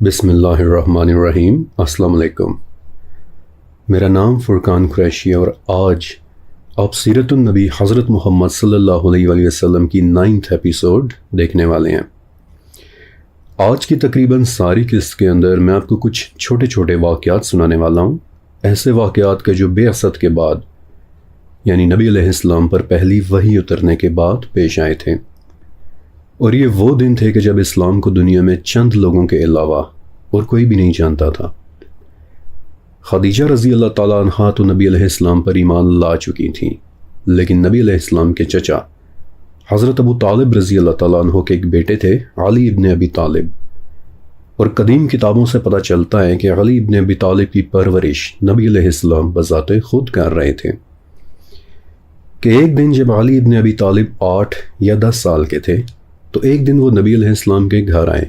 بسم اللہ الرحمن الرحیم۔ السلام علیکم۔ میرا نام فرقان قریشی ہے اور آج آپ سیرت النبی حضرت محمد صلی اللہ علیہ وآلہ وسلم کی 9th ایپیسوڈ دیکھنے والے ہیں۔ آج کی تقریباً ساری قسط کے اندر میں آپ کو کچھ چھوٹے چھوٹے واقعات سنانے والا ہوں، ایسے واقعات کے جو بعثت کے بعد یعنی نبی علیہ السلام پر پہلی وحی اترنے کے بعد پیش آئے تھے، اور یہ وہ دن تھے کہ جب اسلام کو دنیا میں چند لوگوں کے علاوہ اور کوئی بھی نہیں جانتا تھا۔ خدیجہ رضی اللہ تعالیٰ عنہا تو نبی علیہ السلام پر ایمان لا چکی تھیں، لیکن نبی علیہ السلام کے چچا حضرت ابو طالب رضی اللہ تعالیٰ عنہ کے ایک بیٹے تھے، علی ابن ابی طالب، اور قدیم کتابوں سے پتہ چلتا ہے کہ علی ابن ابی طالب کی پرورش نبی علیہ السلام بذات خود کر رہے تھے کہ ایک دن جب علی ابن ابی طالب 8 یا 10 سال کے تھے تو ایک دن وہ نبی علیہ السلام کے گھر آئے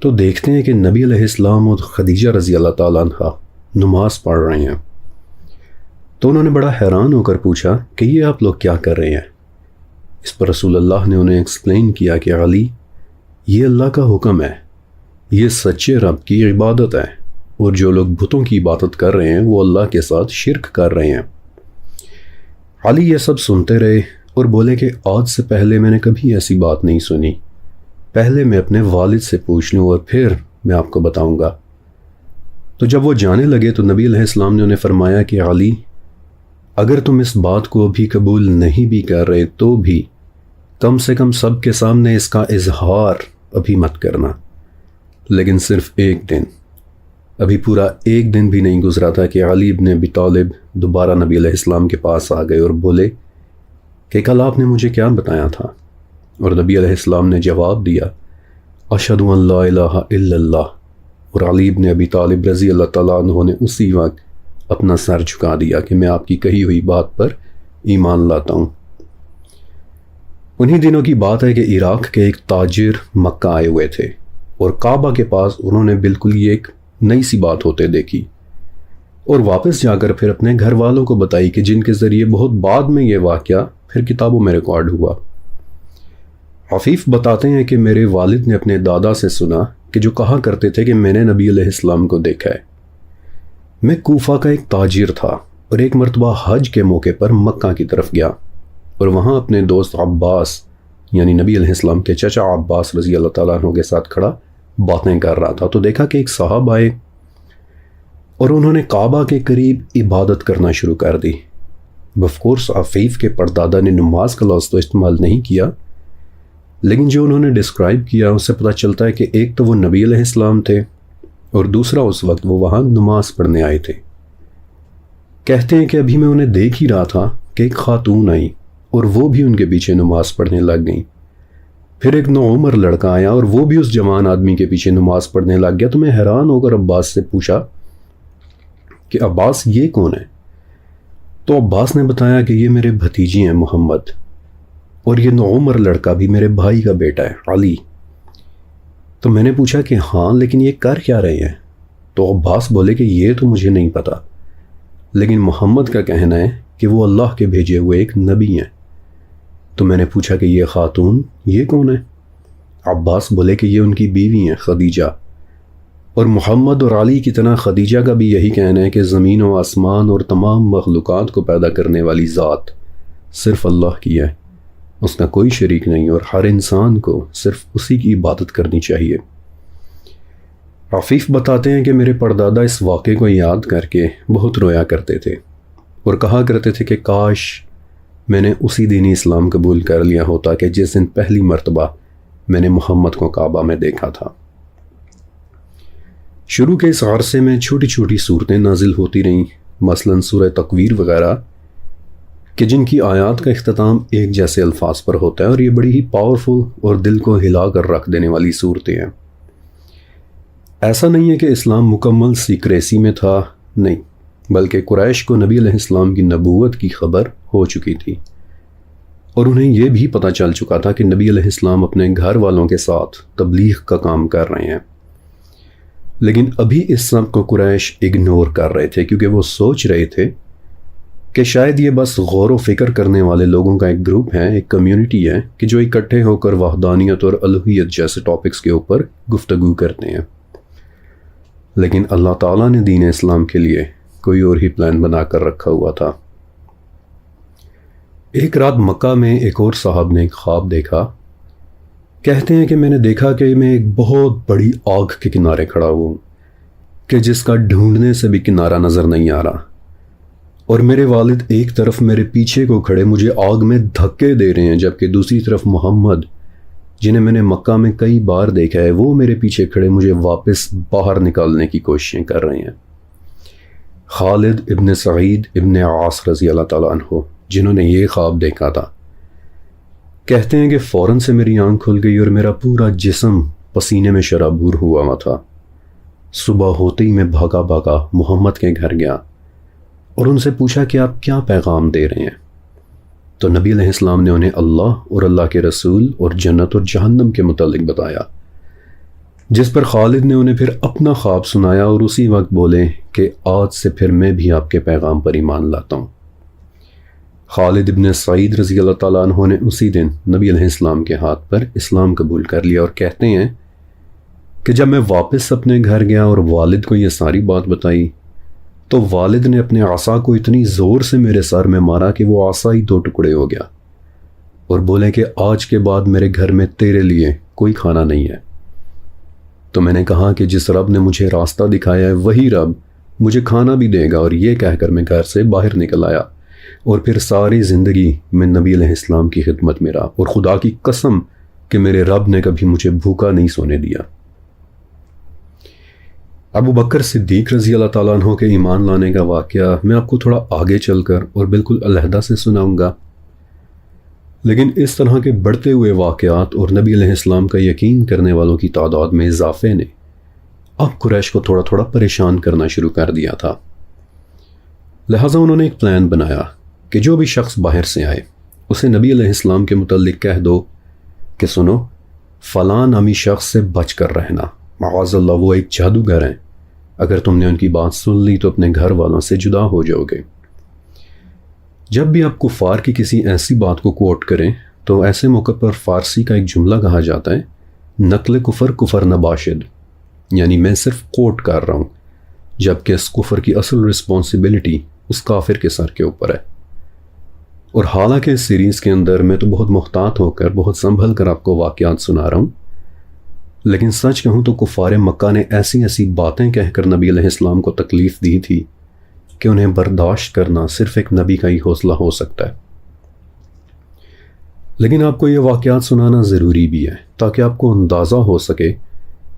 تو دیکھتے ہیں کہ نبی علیہ السلام اور خدیجہ رضی اللہ تعالیٰ عنہ نماز پڑھ رہے ہیں۔ تو انہوں نے بڑا حیران ہو کر پوچھا کہ یہ آپ لوگ کیا کر رہے ہیں؟ اس پر رسول اللہ نے انہیں ایکسپلین کیا کہ علی، یہ اللہ کا حکم ہے، یہ سچے رب کی عبادت ہے، اور جو لوگ بتوں کی عبادت کر رہے ہیں وہ اللہ کے ساتھ شرک کر رہے ہیں۔ علی یہ سب سنتے رہے اور بولے کہ آج سے پہلے میں نے کبھی ایسی بات نہیں سنی، پہلے میں اپنے والد سے پوچھ لوں اور پھر میں آپ کو بتاؤں گا۔ تو جب وہ جانے لگے تو نبی علیہ السلام نے انہیں فرمایا کہ علی، اگر تم اس بات کو ابھی قبول نہیں بھی کر رہے تو بھی کم سے کم سب کے سامنے اس کا اظہار ابھی مت کرنا، لیکن صرف ایک دن، ابھی پورا ایک دن بھی نہیں گزرا تھا کہ علی ابن ابی طالب دوبارہ نبی علیہ السلام کے پاس آ گئے اور بولے کہ کل آپ نے مجھے کیا بتایا تھا؟ اور نبی علیہ السلام نے جواب دیا، اشہد ان لا الہ الا اللہ، اور علی ابن ابی طالب رضی اللہ تعالیٰ عنہ نے اسی وقت اپنا سر جھکا دیا کہ میں آپ کی کہی ہوئی بات پر ایمان لاتا ہوں۔ انہی دنوں کی بات ہے کہ عراق کے ایک تاجر مکہ آئے ہوئے تھے اور کعبہ کے پاس انہوں نے بالکل یہ ایک نئی سی بات ہوتے دیکھی، اور واپس جا کر پھر اپنے گھر والوں کو بتائی کہ جن کے ذریعے بہت بعد میں یہ واقعہ پھر کتابوں میں ریکارڈ ہوا۔ عفیف بتاتے ہیں کہ میرے والد نے اپنے دادا سے سنا کہ جو کہا کرتے تھے کہ میں نے نبی علیہ السلام کو دیکھا ہے۔ میں کوفہ کا ایک تاجر تھا اور ایک مرتبہ حج کے موقع پر مکہ کی طرف گیا اور وہاں اپنے دوست عباس یعنی نبی علیہ السلام کے چچا عباس رضی اللہ تعالیٰ عنہ کے ساتھ کھڑا باتیں کر رہا تھا، تو دیکھا کہ ایک صاحب آئے اور انہوں نے کعبہ کے قریب عبادت کرنا شروع کر دی۔ آف کورس عفیف کے پردادا نے نماز کا لفظ تو استعمال نہیں کیا، لیکن جو انہوں نے ڈسکرائب کیا اس سے پتہ چلتا ہے کہ ایک تو وہ نبی علیہ السلام تھے اور دوسرا اس وقت وہ وہاں نماز پڑھنے آئے تھے۔ کہتے ہیں کہ ابھی میں انہیں دیکھ ہی رہا تھا کہ ایک خاتون آئی اور وہ بھی ان کے پیچھے نماز پڑھنے لگ گئیں۔ پھر ایک نوعمر لڑکا آیا اور وہ بھی اس جوان آدمی کے پیچھے نماز پڑھنے لگ گیا۔ تو میں حیران ہو کر عباس سے پوچھا کہ عباس یہ کون ہے؟ تو عباس نے بتایا کہ یہ میرے بھتیجی ہیں محمد، اور یہ نوعمر لڑکا بھی میرے بھائی کا بیٹا ہے علی۔ تو میں نے پوچھا کہ ہاں لیکن یہ کر کیا رہے ہیں؟ تو عباس بولے کہ یہ تو مجھے نہیں پتا، لیکن محمد کا کہنا ہے کہ وہ اللہ کے بھیجے ہوئے ایک نبی ہیں۔ تو میں نے پوچھا کہ یہ خاتون یہ کون ہے؟ عباس بولے کہ یہ ان کی بیوی ہیں خدیجہ، اور محمد اور علی کی طرح خدیجہ کا بھی یہی کہنا ہے کہ زمین و آسمان اور تمام مخلوقات کو پیدا کرنے والی ذات صرف اللہ کی ہے، اس کا کوئی شریک نہیں، اور ہر انسان کو صرف اسی کی عبادت کرنی چاہیے۔ عفیف بتاتے ہیں کہ میرے پردادا اس واقعے کو یاد کر کے بہت رویا کرتے تھے اور کہا کرتے تھے کہ کاش میں نے اسی دن اسلام قبول کر لیا ہوتا کہ جس دن پہلی مرتبہ میں نے محمد کو کعبہ میں دیکھا تھا۔ شروع کے اس عرصے میں چھوٹی چھوٹی صورتیں نازل ہوتی رہیں، مثلاً سورہ تکویر وغیرہ، کہ جن کی آیات کا اختتام ایک جیسے الفاظ پر ہوتا ہے، اور یہ بڑی ہی پاورفل اور دل کو ہلا کر رکھ دینے والی صورتیں ہیں۔ ایسا نہیں ہے کہ اسلام مکمل سیکریسی میں تھا، نہیں، بلکہ قریش کو نبی علیہ السلام کی نبوت کی خبر ہو چکی تھی، اور انہیں یہ بھی پتہ چل چکا تھا کہ نبی علیہ السلام اپنے گھر والوں کے ساتھ تبلیغ کا کام کر رہے ہیں، لیکن ابھی اس سب کو قریش اگنور کر رہے تھے کیونکہ وہ سوچ رہے تھے کہ شاید یہ بس غور و فکر کرنے والے لوگوں کا ایک گروپ ہے، ایک کمیونٹی ہے کہ جو اکٹھے ہو کر وحدانیت اور الوہیت جیسے ٹاپکس کے اوپر گفتگو کرتے ہیں۔ لیکن اللہ تعالیٰ نے دین اسلام کے لیے کوئی اور ہی پلان بنا کر رکھا ہوا تھا۔ ایک رات مکہ میں ایک اور صاحب نے ایک خواب دیکھا۔ کہتے ہیں کہ میں نے دیکھا کہ میں ایک بہت بڑی آگ کے کنارے کھڑا ہوں کہ جس کا ڈھونڈنے سے بھی کنارہ نظر نہیں آ رہا، اور میرے والد ایک طرف میرے پیچھے کو کھڑے مجھے آگ میں دھکے دے رہے ہیں، جبکہ دوسری طرف محمد، جنہیں میں نے مکہ میں کئی بار دیکھا ہے، وہ میرے پیچھے کھڑے مجھے واپس باہر نکالنے کی کوششیں کر رہے ہیں۔ خالد ابن سعید ابن عاص رضی اللہ تعالیٰ عنہ، جنہوں نے یہ خواب دیکھا تھا، کہتے ہیں کہ فوراً سے میری آنکھ کھل گئی اور میرا پورا جسم پسینے میں شرابور ہوا تھا۔ صبح ہوتے ہی میں بھاگا بھاگا محمد کے گھر گیا اور ان سے پوچھا کہ آپ کیا پیغام دے رہے ہیں؟ تو نبی علیہ السلام نے انہیں اللہ اور اللہ کے رسول اور جنت اور جہنم کے متعلق بتایا، جس پر خالد نے انہیں پھر اپنا خواب سنایا اور اسی وقت بولے کہ آج سے پھر میں بھی آپ کے پیغام پر ایمان لاتا ہوں۔ خالد ابن سعید رضی اللہ تعالیٰ عنہ نے اسی دن نبی علیہ السلام کے ہاتھ پر اسلام قبول کر لیا، اور کہتے ہیں کہ جب میں واپس اپنے گھر گیا اور والد کو یہ ساری بات بتائی تو والد نے اپنے عصا کو اتنی زور سے میرے سر میں مارا کہ وہ عصا ہی 2 ٹکڑے ہو گیا، اور بولے کہ آج کے بعد میرے گھر میں تیرے لیے کوئی کھانا نہیں ہے۔ تو میں نے کہا کہ جس رب نے مجھے راستہ دکھایا ہے وہی رب مجھے کھانا بھی دے گا، اور یہ کہہ کر میں گھر سے باہر نکل آیا، اور پھر ساری زندگی میں نبی علیہ السلام کی خدمت میں رہا، اور خدا کی قسم کہ میرے رب نے کبھی مجھے بھوکا نہیں سونے دیا۔ ابو بکر صدیق رضی اللہ تعالیٰ عنہ کے ایمان لانے کا واقعہ میں آپ کو تھوڑا آگے چل کر اور بالکل علیحدہ سے سناؤں گا، لیکن اس طرح کے بڑھتے ہوئے واقعات اور نبی علیہ السلام کا یقین کرنے والوں کی تعداد میں اضافے نے اب قریش کو تھوڑا تھوڑا پریشان کرنا شروع کر دیا تھا۔ لہٰذا انہوں نے ایک پلان بنایا کہ جو بھی شخص باہر سے آئے اسے نبی علیہ السلام کے متعلق کہہ دو کہ سنو، فلاں نامی شخص سے بچ کر رہنا، معاذ اللہ وہ ایک جادوگر ہیں، اگر تم نے ان کی بات سن لی تو اپنے گھر والوں سے جدا ہو جاؤ گے۔ جب بھی آپ کفار کی کسی ایسی بات کو کوٹ کریں تو ایسے موقع پر فارسی کا ایک جملہ کہا جاتا ہے، نقل کفر کفر نباشد، یعنی میں صرف کوٹ کر رہا ہوں، جبکہ اس کفر کی اصل رسپانسبلٹی اس کافر کے سر کے اوپر ہے۔ اور حالانکہ اس سیریز کے اندر میں تو بہت محتاط ہو کر بہت سنبھل کر آپ کو واقعات سنا رہا ہوں، لیکن سچ کہوں تو کفار مکہ نے ایسی ایسی باتیں کہہ کر نبی علیہ السلام کو تکلیف دی تھی کہ انہیں برداشت کرنا صرف ایک نبی کا ہی حوصلہ ہو سکتا ہے۔ لیکن آپ کو یہ واقعات سنانا ضروری بھی ہے تاکہ آپ کو اندازہ ہو سکے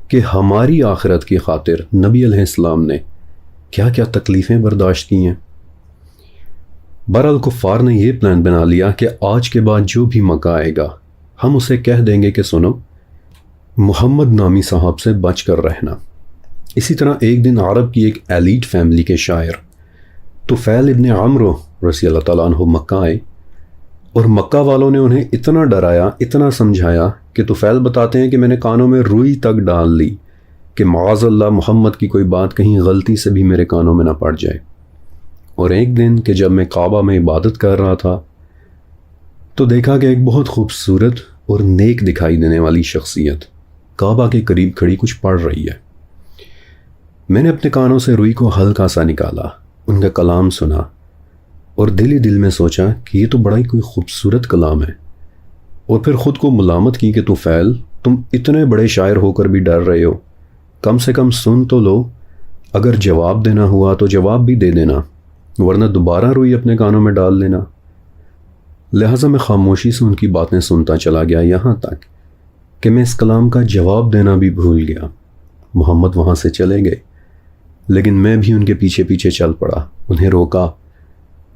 کہ ہماری آخرت کی خاطر نبی علیہ السلام نے کیا کیا تکلیفیں برداشت کی ہیں۔ بہرحال کفار نے یہ پلان بنا لیا کہ آج کے بعد جو بھی مکہ آئے گا ہم اسے کہہ دیں گے کہ سنو، محمد نامی صاحب سے بچ کر رہنا۔ اسی طرح ایک دن عرب کی ایک ایلیٹ فیملی کے شاعر طفیل ابن عمرو رضی اللہ تعالیٰ عنہ مکہ آئے، اور مکہ والوں نے انہیں اتنا ڈرایا، اتنا سمجھایا کہ طفیل بتاتے ہیں کہ میں نے کانوں میں روئی تک ڈال لی کہ معاذ اللہ محمد کی کوئی بات کہیں غلطی سے بھی میرے کانوں میں نہ پڑ جائے۔ اور ایک دن کہ جب میں کعبہ میں عبادت کر رہا تھا تو دیکھا کہ ایک بہت خوبصورت اور نیک دکھائی دینے والی شخصیت کعبہ کے قریب کھڑی کچھ پڑھ رہی ہے۔ میں نے اپنے کانوں سے روئی کو ہلکا سا نکالا، ان کا کلام سنا، اور دل ہی دل میں سوچا کہ یہ تو بڑا ہی کوئی خوبصورت کلام ہے، اور پھر خود کو ملامت کی کہ طفیل تم اتنے بڑے شاعر ہو کر بھی ڈر رہے ہو، کم سے کم سن تو لو، اگر جواب دینا ہوا تو جواب بھی دے دینا، ورنہ دوبارہ روئی اپنے کانوں میں ڈال لینا۔ لہٰذا میں خاموشی سے ان کی باتیں سنتا چلا گیا، یہاں تک کہ میں اس کلام کا جواب دینا بھی بھول گیا۔ محمد وہاں سے چلے گئے، لیکن میں بھی ان کے پیچھے پیچھے چل پڑا، انہیں روکا،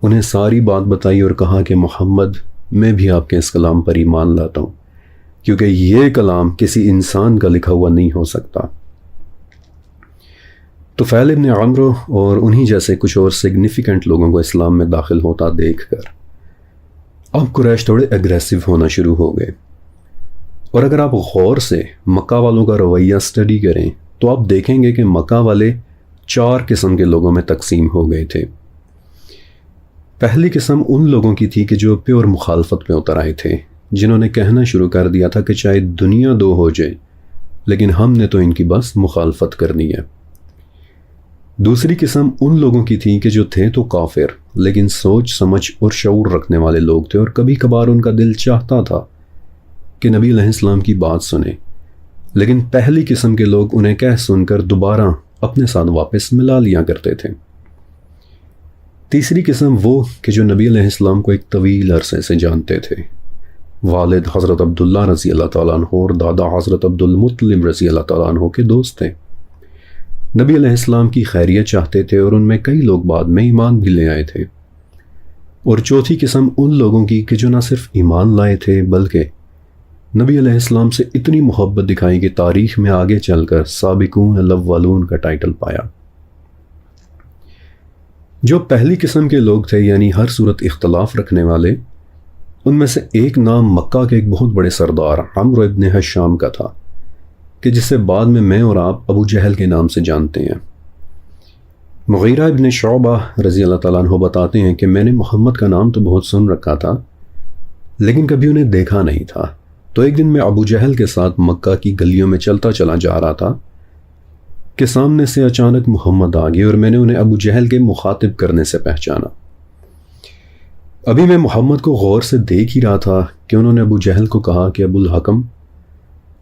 انہیں ساری بات بتائی اور کہا کہ محمد میں بھی آپ کے اس کلام پر ایمان لاتا ہوں، کیونکہ یہ کلام کسی انسان کا لکھا ہوا نہیں ہو سکتا۔ طفیل ابن عمرو اور انہی جیسے کچھ اور سگنیفیکنٹ لوگوں کو اسلام میں داخل ہوتا دیکھ کر اب قریش تھوڑے اگریسو ہونا شروع ہو گئے۔ اور اگر آپ غور سے مکہ والوں کا رویہ سٹڈی کریں تو آپ دیکھیں گے کہ مکہ والے 4 قسم کے لوگوں میں تقسیم ہو گئے تھے۔ پہلی قسم ان لوگوں کی تھی کہ جو پیور مخالفت میں اتر آئے تھے، جنہوں نے کہنا شروع کر دیا تھا کہ چاہے دنیا 2 ہو جائے لیکن ہم نے تو ان کی بس مخالفت کرنی ہے۔ دوسری قسم ان لوگوں کی تھی کہ جو تھے تو کافر لیکن سوچ سمجھ اور شعور رکھنے والے لوگ تھے، اور کبھی کبھار ان کا دل چاہتا تھا کہ نبی علیہ السلام کی بات سنیں، لیکن پہلی قسم کے لوگ انہیں کہہ سن کر دوبارہ اپنے ساتھ واپس ملا لیا کرتے تھے۔ تیسری قسم وہ کہ جو نبی علیہ السلام کو ایک طویل عرصے سے جانتے تھے، والد حضرت عبداللہ رضی اللہ تعالیٰ عنہ اور دادا حضرت عبد المطلب رضی اللہ تعالیٰ عنہ کے دوست تھے، نبی علیہ السلام کی خیریت چاہتے تھے، اور ان میں کئی لوگ بعد میں ایمان بھی لے آئے تھے۔ اور چوتھی قسم ان لوگوں کی کہ جو نہ صرف ایمان لائے تھے بلکہ نبی علیہ السلام سے اتنی محبت دکھائی کہ تاریخ میں آگے چل کر سابقون الاولون کا ٹائٹل پایا۔ جو پہلی قسم کے لوگ تھے یعنی ہر صورت اختلاف رکھنے والے، ان میں سے ایک نام مکہ کے ایک بہت بڑے سردار عمرو ابن حشام کا تھا کہ جسے بعد میں اور آپ ابو جہل کے نام سے جانتے ہیں۔ مغیرہ ابن شعبہ رضی اللہ تعالیٰ عنہ بتاتے ہیں کہ میں نے محمد کا نام تو بہت سن رکھا تھا لیکن کبھی انہیں دیکھا نہیں تھا، تو ایک دن میں ابو جہل کے ساتھ مکہ کی گلیوں میں چلتا چلا جا رہا تھا کہ سامنے سے اچانک محمد آ گئے، اور میں نے انہیں ابو جہل کے مخاطب کرنے سے پہچانا۔ ابھی میں محمد کو غور سے دیکھ ہی رہا تھا کہ انہوں نے ابو جہل کو کہا کہ ابو الحکم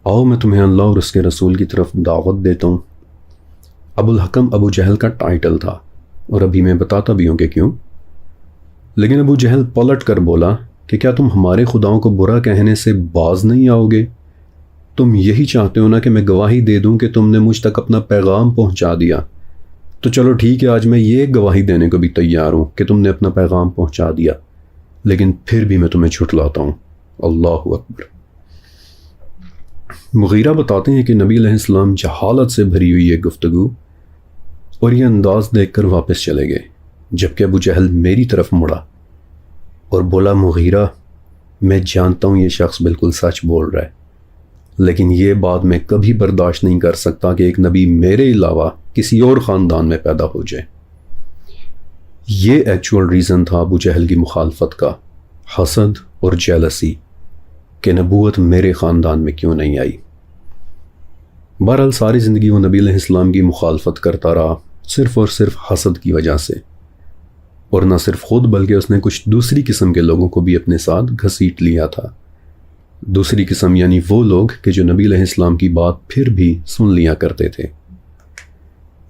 آؤ میں تمہیں اللہ اور اس کے رسول کی طرف دعوت دیتا ہوں۔ ابو الحکم ابو جہل کا ٹائٹل تھا، اور ابھی میں بتاتا بھی ہوں کہ کیوں، لیکن ابو جہل پلٹ کر بولا کہ کیا تم ہمارے خداؤں کو برا کہنے سے باز نہیں آؤ گے؟ تم یہی چاہتے ہو نا کہ میں گواہی دے دوں کہ تم نے مجھ تک اپنا پیغام پہنچا دیا، تو چلو ٹھیک ہے، آج میں یہ گواہی دینے کو بھی تیار ہوں کہ تم نے اپنا پیغام پہنچا دیا، لیکن پھر بھی میں تمہیں جھٹلاتا ہوں۔ اللہ اکبر۔ مغیرہ بتاتے ہیں کہ نبی علیہ السلام جہالت سے بھری ہوئی یہ گفتگو اور یہ انداز دیکھ کر واپس چلے گئے، جبکہ ابو جہل میری طرف مڑا اور بولا مغیرہ میں جانتا ہوں یہ شخص بالکل سچ بول رہا ہے، لیکن یہ بات میں کبھی برداشت نہیں کر سکتا کہ ایک نبی میرے علاوہ کسی اور خاندان میں پیدا ہو جائے۔ یہ ایکچول ریزن تھا ابو جہل کی مخالفت کا، حسد اور جیلسی کہ نبوت میرے خاندان میں کیوں نہیں آئی۔ بہرحال ساری زندگی وہ نبی علیہ السلام کی مخالفت کرتا رہا، صرف اور صرف حسد کی وجہ سے، اور نہ صرف خود بلکہ اس نے کچھ دوسری قسم کے لوگوں کو بھی اپنے ساتھ گھسیٹ لیا تھا۔ دوسری قسم یعنی وہ لوگ کہ جو نبی علیہ السلام کی بات پھر بھی سن لیا کرتے تھے۔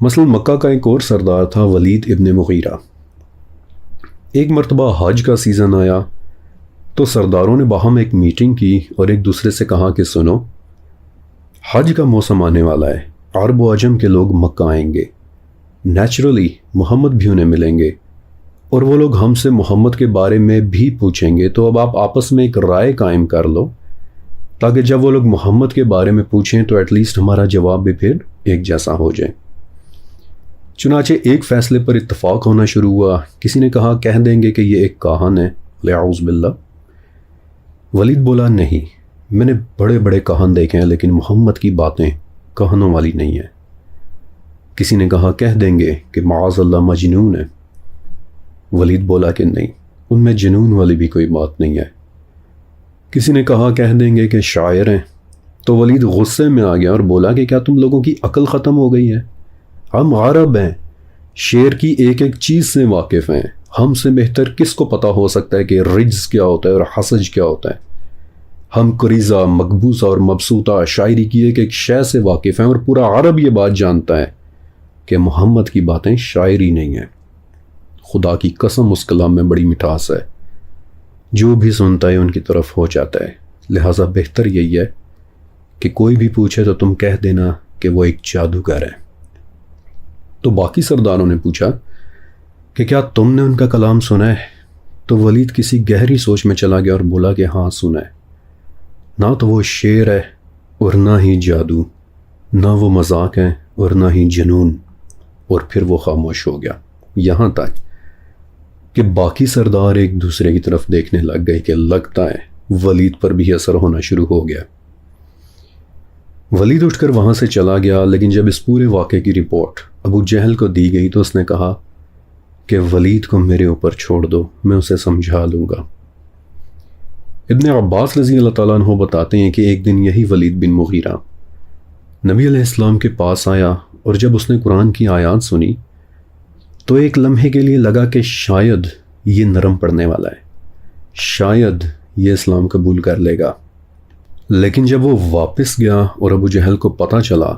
مثلا مکہ کا ایک اور سردار تھا ولید ابن مغیرہ۔ ایک مرتبہ حج کا سیزن آیا تو سرداروں نے باہم ایک میٹنگ کی اور ایک دوسرے سے کہا کہ سنو، حج کا موسم آنے والا ہے، عرب و عجم کے لوگ مکہ آئیں گے، نیچرلی محمد بھی انہیں ملیں گے، اور وہ لوگ ہم سے محمد کے بارے میں بھی پوچھیں گے، تو اب آپ آپس میں ایک رائے قائم کر لو تاکہ جب وہ لوگ محمد کے بارے میں پوچھیں تو ایٹ لیسٹ ہمارا جواب بھی پھر ایک جیسا ہو جائے۔ چنانچہ ایک فیصلے پر اتفاق ہونا شروع ہوا۔ کسی نے کہا کہہ دیں گے کہ یہ ایک کاہن ہے، لعوذ باللہ۔ ولید بولا نہیں، میں نے بڑے بڑے کاہن دیکھے ہیں لیکن محمد کی باتیں کاہنوں والی نہیں ہیں۔ کسی نے کہا کہہ دیں گے کہ معاذ اللہ مجنون ہے۔ ولید بولا کہ نہیں، ان میں جنون والی بھی کوئی بات نہیں ہے۔ کسی نے کہا کہہ دیں گے کہ شاعر ہیں، تو ولید غصے میں آ گیا اور بولا کہ کیا تم لوگوں کی عقل ختم ہو گئی ہے؟ ہم عرب ہیں، شعر کی ایک ایک چیز سے واقف ہیں، ہم سے بہتر کس کو پتہ ہو سکتا ہے کہ رجز کیا ہوتا ہے اور حسج کیا ہوتا ہے؟ ہم قریضہ، مقبوضہ اور مبسوطہ شاعری کی ایک ایک شے سے واقف ہیں، اور پورا عرب یہ بات جانتا ہے کہ محمد کی باتیں شاعری نہیں ہیں۔ خدا کی قسم اس کلام میں بڑی مٹھاس ہے، جو بھی سنتا ہے ان کی طرف ہو جاتا ہے، لہٰذا بہتر یہی ہے کہ کوئی بھی پوچھے تو تم کہہ دینا کہ وہ ایک جادوگر ہے۔ تو باقی سرداروں نے پوچھا کہ کیا تم نے ان کا کلام سنا ہے؟ تو ولید کسی گہری سوچ میں چلا گیا اور بولا کہ ہاں سنا ہے۔ نہ تو وہ شعر ہے اور نہ ہی جادو، نہ وہ مذاق ہے اور نہ ہی جنون، اور پھر وہ خاموش ہو گیا، یہاں تک کہ باقی سردار ایک دوسرے کی طرف دیکھنے لگ گئے کہ لگتا ہے ولید پر بھی اثر ہونا شروع ہو گیا۔ ولید اٹھ کر وہاں سے چلا گیا، لیکن جب اس پورے واقعے کی رپورٹ ابو جہل کو دی گئی تو اس نے کہا کہ ولید کو میرے اوپر چھوڑ دو، میں اسے سمجھا لوں گا۔ ابن عباس رضی اللہ تعالیٰ عنہ بتاتے ہیں کہ ایک دن یہی ولید بن مغیرہ نبی علیہ السلام کے پاس آیا، اور جب اس نے قرآن کی آیات سنی تو ایک لمحے کے لیے لگا کہ شاید یہ نرم پڑنے والا ہے، شاید یہ اسلام قبول کر لے گا۔ لیکن جب وہ واپس گیا اور ابو جہل کو پتہ چلا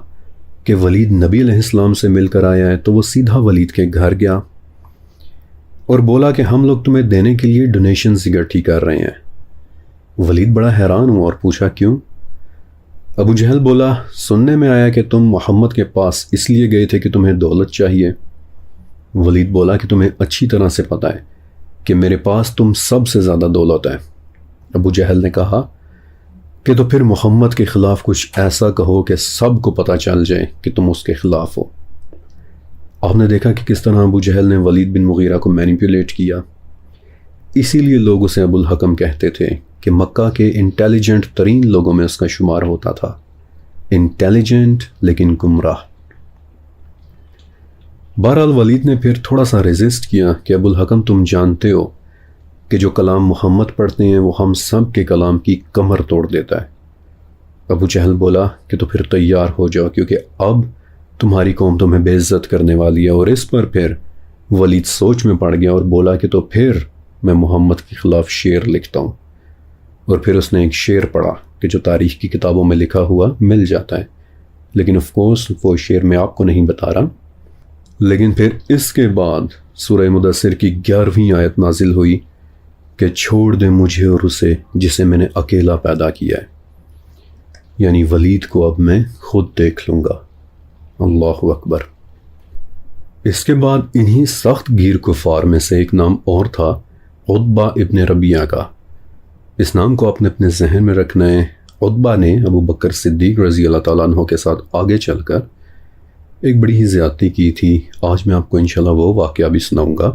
کہ ولید نبی علیہ السلام سے مل کر آیا ہے، تو وہ سیدھا ولید کے گھر گیا اور بولا کہ ہم لوگ تمہیں دینے کے لیے ڈونیشنز اکٹھی کر رہے ہیں۔ ولید بڑا حیران ہوا اور پوچھا کیوں؟ ابو جہل بولا سننے میں آیا کہ تم محمد کے پاس اس لیے گئے تھے کہ تمہیں دولت چاہیے۔ ولید بولا کہ تمہیں اچھی طرح سے پتہ ہے کہ میرے پاس تم سب سے زیادہ دولت ہے۔ ابو جہل نے کہا کہ تو پھر محمد کے خلاف کچھ ایسا کہو کہ سب کو پتہ چل جائے کہ تم اس کے خلاف ہو۔ آپ نے دیکھا کہ کس طرح ابو جہل نے ولید بن مغیرہ کو مینیپولیٹ کیا۔ اسی لیے لوگ اسے ابو الحکم کہتے تھے کہ مکہ کے انٹیلیجنٹ ترین لوگوں میں اس کا شمار ہوتا تھا، انٹیلیجنٹ لیکن گمراہ۔ بہرحال ولید نے پھر تھوڑا سا ریزسٹ کیا کہ ابو الحکم تم جانتے ہو کہ جو کلام محمد پڑھتے ہیں وہ ہم سب کے کلام کی کمر توڑ دیتا ہے۔ ابو جہل بولا کہ تو پھر تیار ہو جاؤ، کیونکہ اب تمہاری قوم تمہیں بے عزت کرنے والی ہے۔ اور اس پر پھر ولید سوچ میں پڑ گیا اور بولا کہ تو پھر میں محمد کے خلاف شعر لکھتا ہوں۔ اور پھر اس نے ایک شعر پڑھا کہ جو تاریخ کی کتابوں میں لکھا ہوا مل جاتا ہے، لیکن آف کورس وہ شعر میں آپ کو نہیں بتا رہا۔ لیکن پھر اس کے بعد سورہ مدثر کی 11ویں آیت نازل ہوئی کہ چھوڑ دے مجھے اور اسے جسے میں نے اکیلا پیدا کیا ہے، یعنی ولید کو اب میں خود دیکھ لوں گا۔ اللہ اکبر۔ اس کے بعد انہی سخت گیر کفار میں سے ایک نام اور تھا، عتبہ ابن ربیعہ کا۔ اس نام کو آپ نے اپنے ذہن میں رکھنا ہے۔ عتبہ نے ابو بکر صدیق رضی اللہ تعالیٰ عنہ کے ساتھ آگے چل کر ایک بڑی ہی زیادتی کی تھی۔ آج میں آپ کو انشاءاللہ وہ واقعہ بھی سناؤں گا۔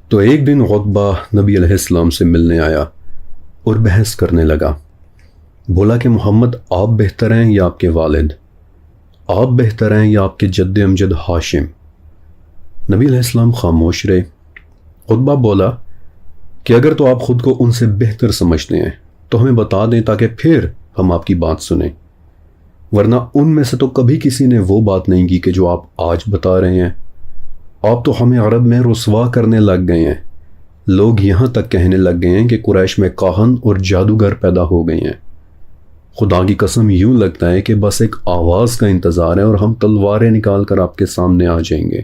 تو ایک دن عتبہ نبی علیہ السلام سے ملنے آیا اور بحث کرنے لگا۔ بولا کہ محمد آپ بہتر ہیں یا آپ کے والد؟ آپ بہتر ہیں یا آپ کے جد امجد ہاشم؟ نبی علیہ السلام خاموش رہے۔ عتبہ بولا کہ اگر تو آپ خود کو ان سے بہتر سمجھتے ہیں تو ہمیں بتا دیں تاکہ پھر ہم آپ کی بات سنیں، ورنہ ان میں سے تو کبھی کسی نے وہ بات نہیں کی کہ جو آپ آج بتا رہے ہیں۔ آپ تو ہمیں عرب میں رسوا کرنے لگ گئے ہیں۔ لوگ یہاں تک کہنے لگ گئے ہیں کہ قریش میں کاہن اور جادوگر پیدا ہو گئے ہیں۔ خدا کی قسم یوں لگتا ہے کہ بس ایک آواز کا انتظار ہے اور ہم تلواریں نکال کر آپ کے سامنے آ جائیں گے۔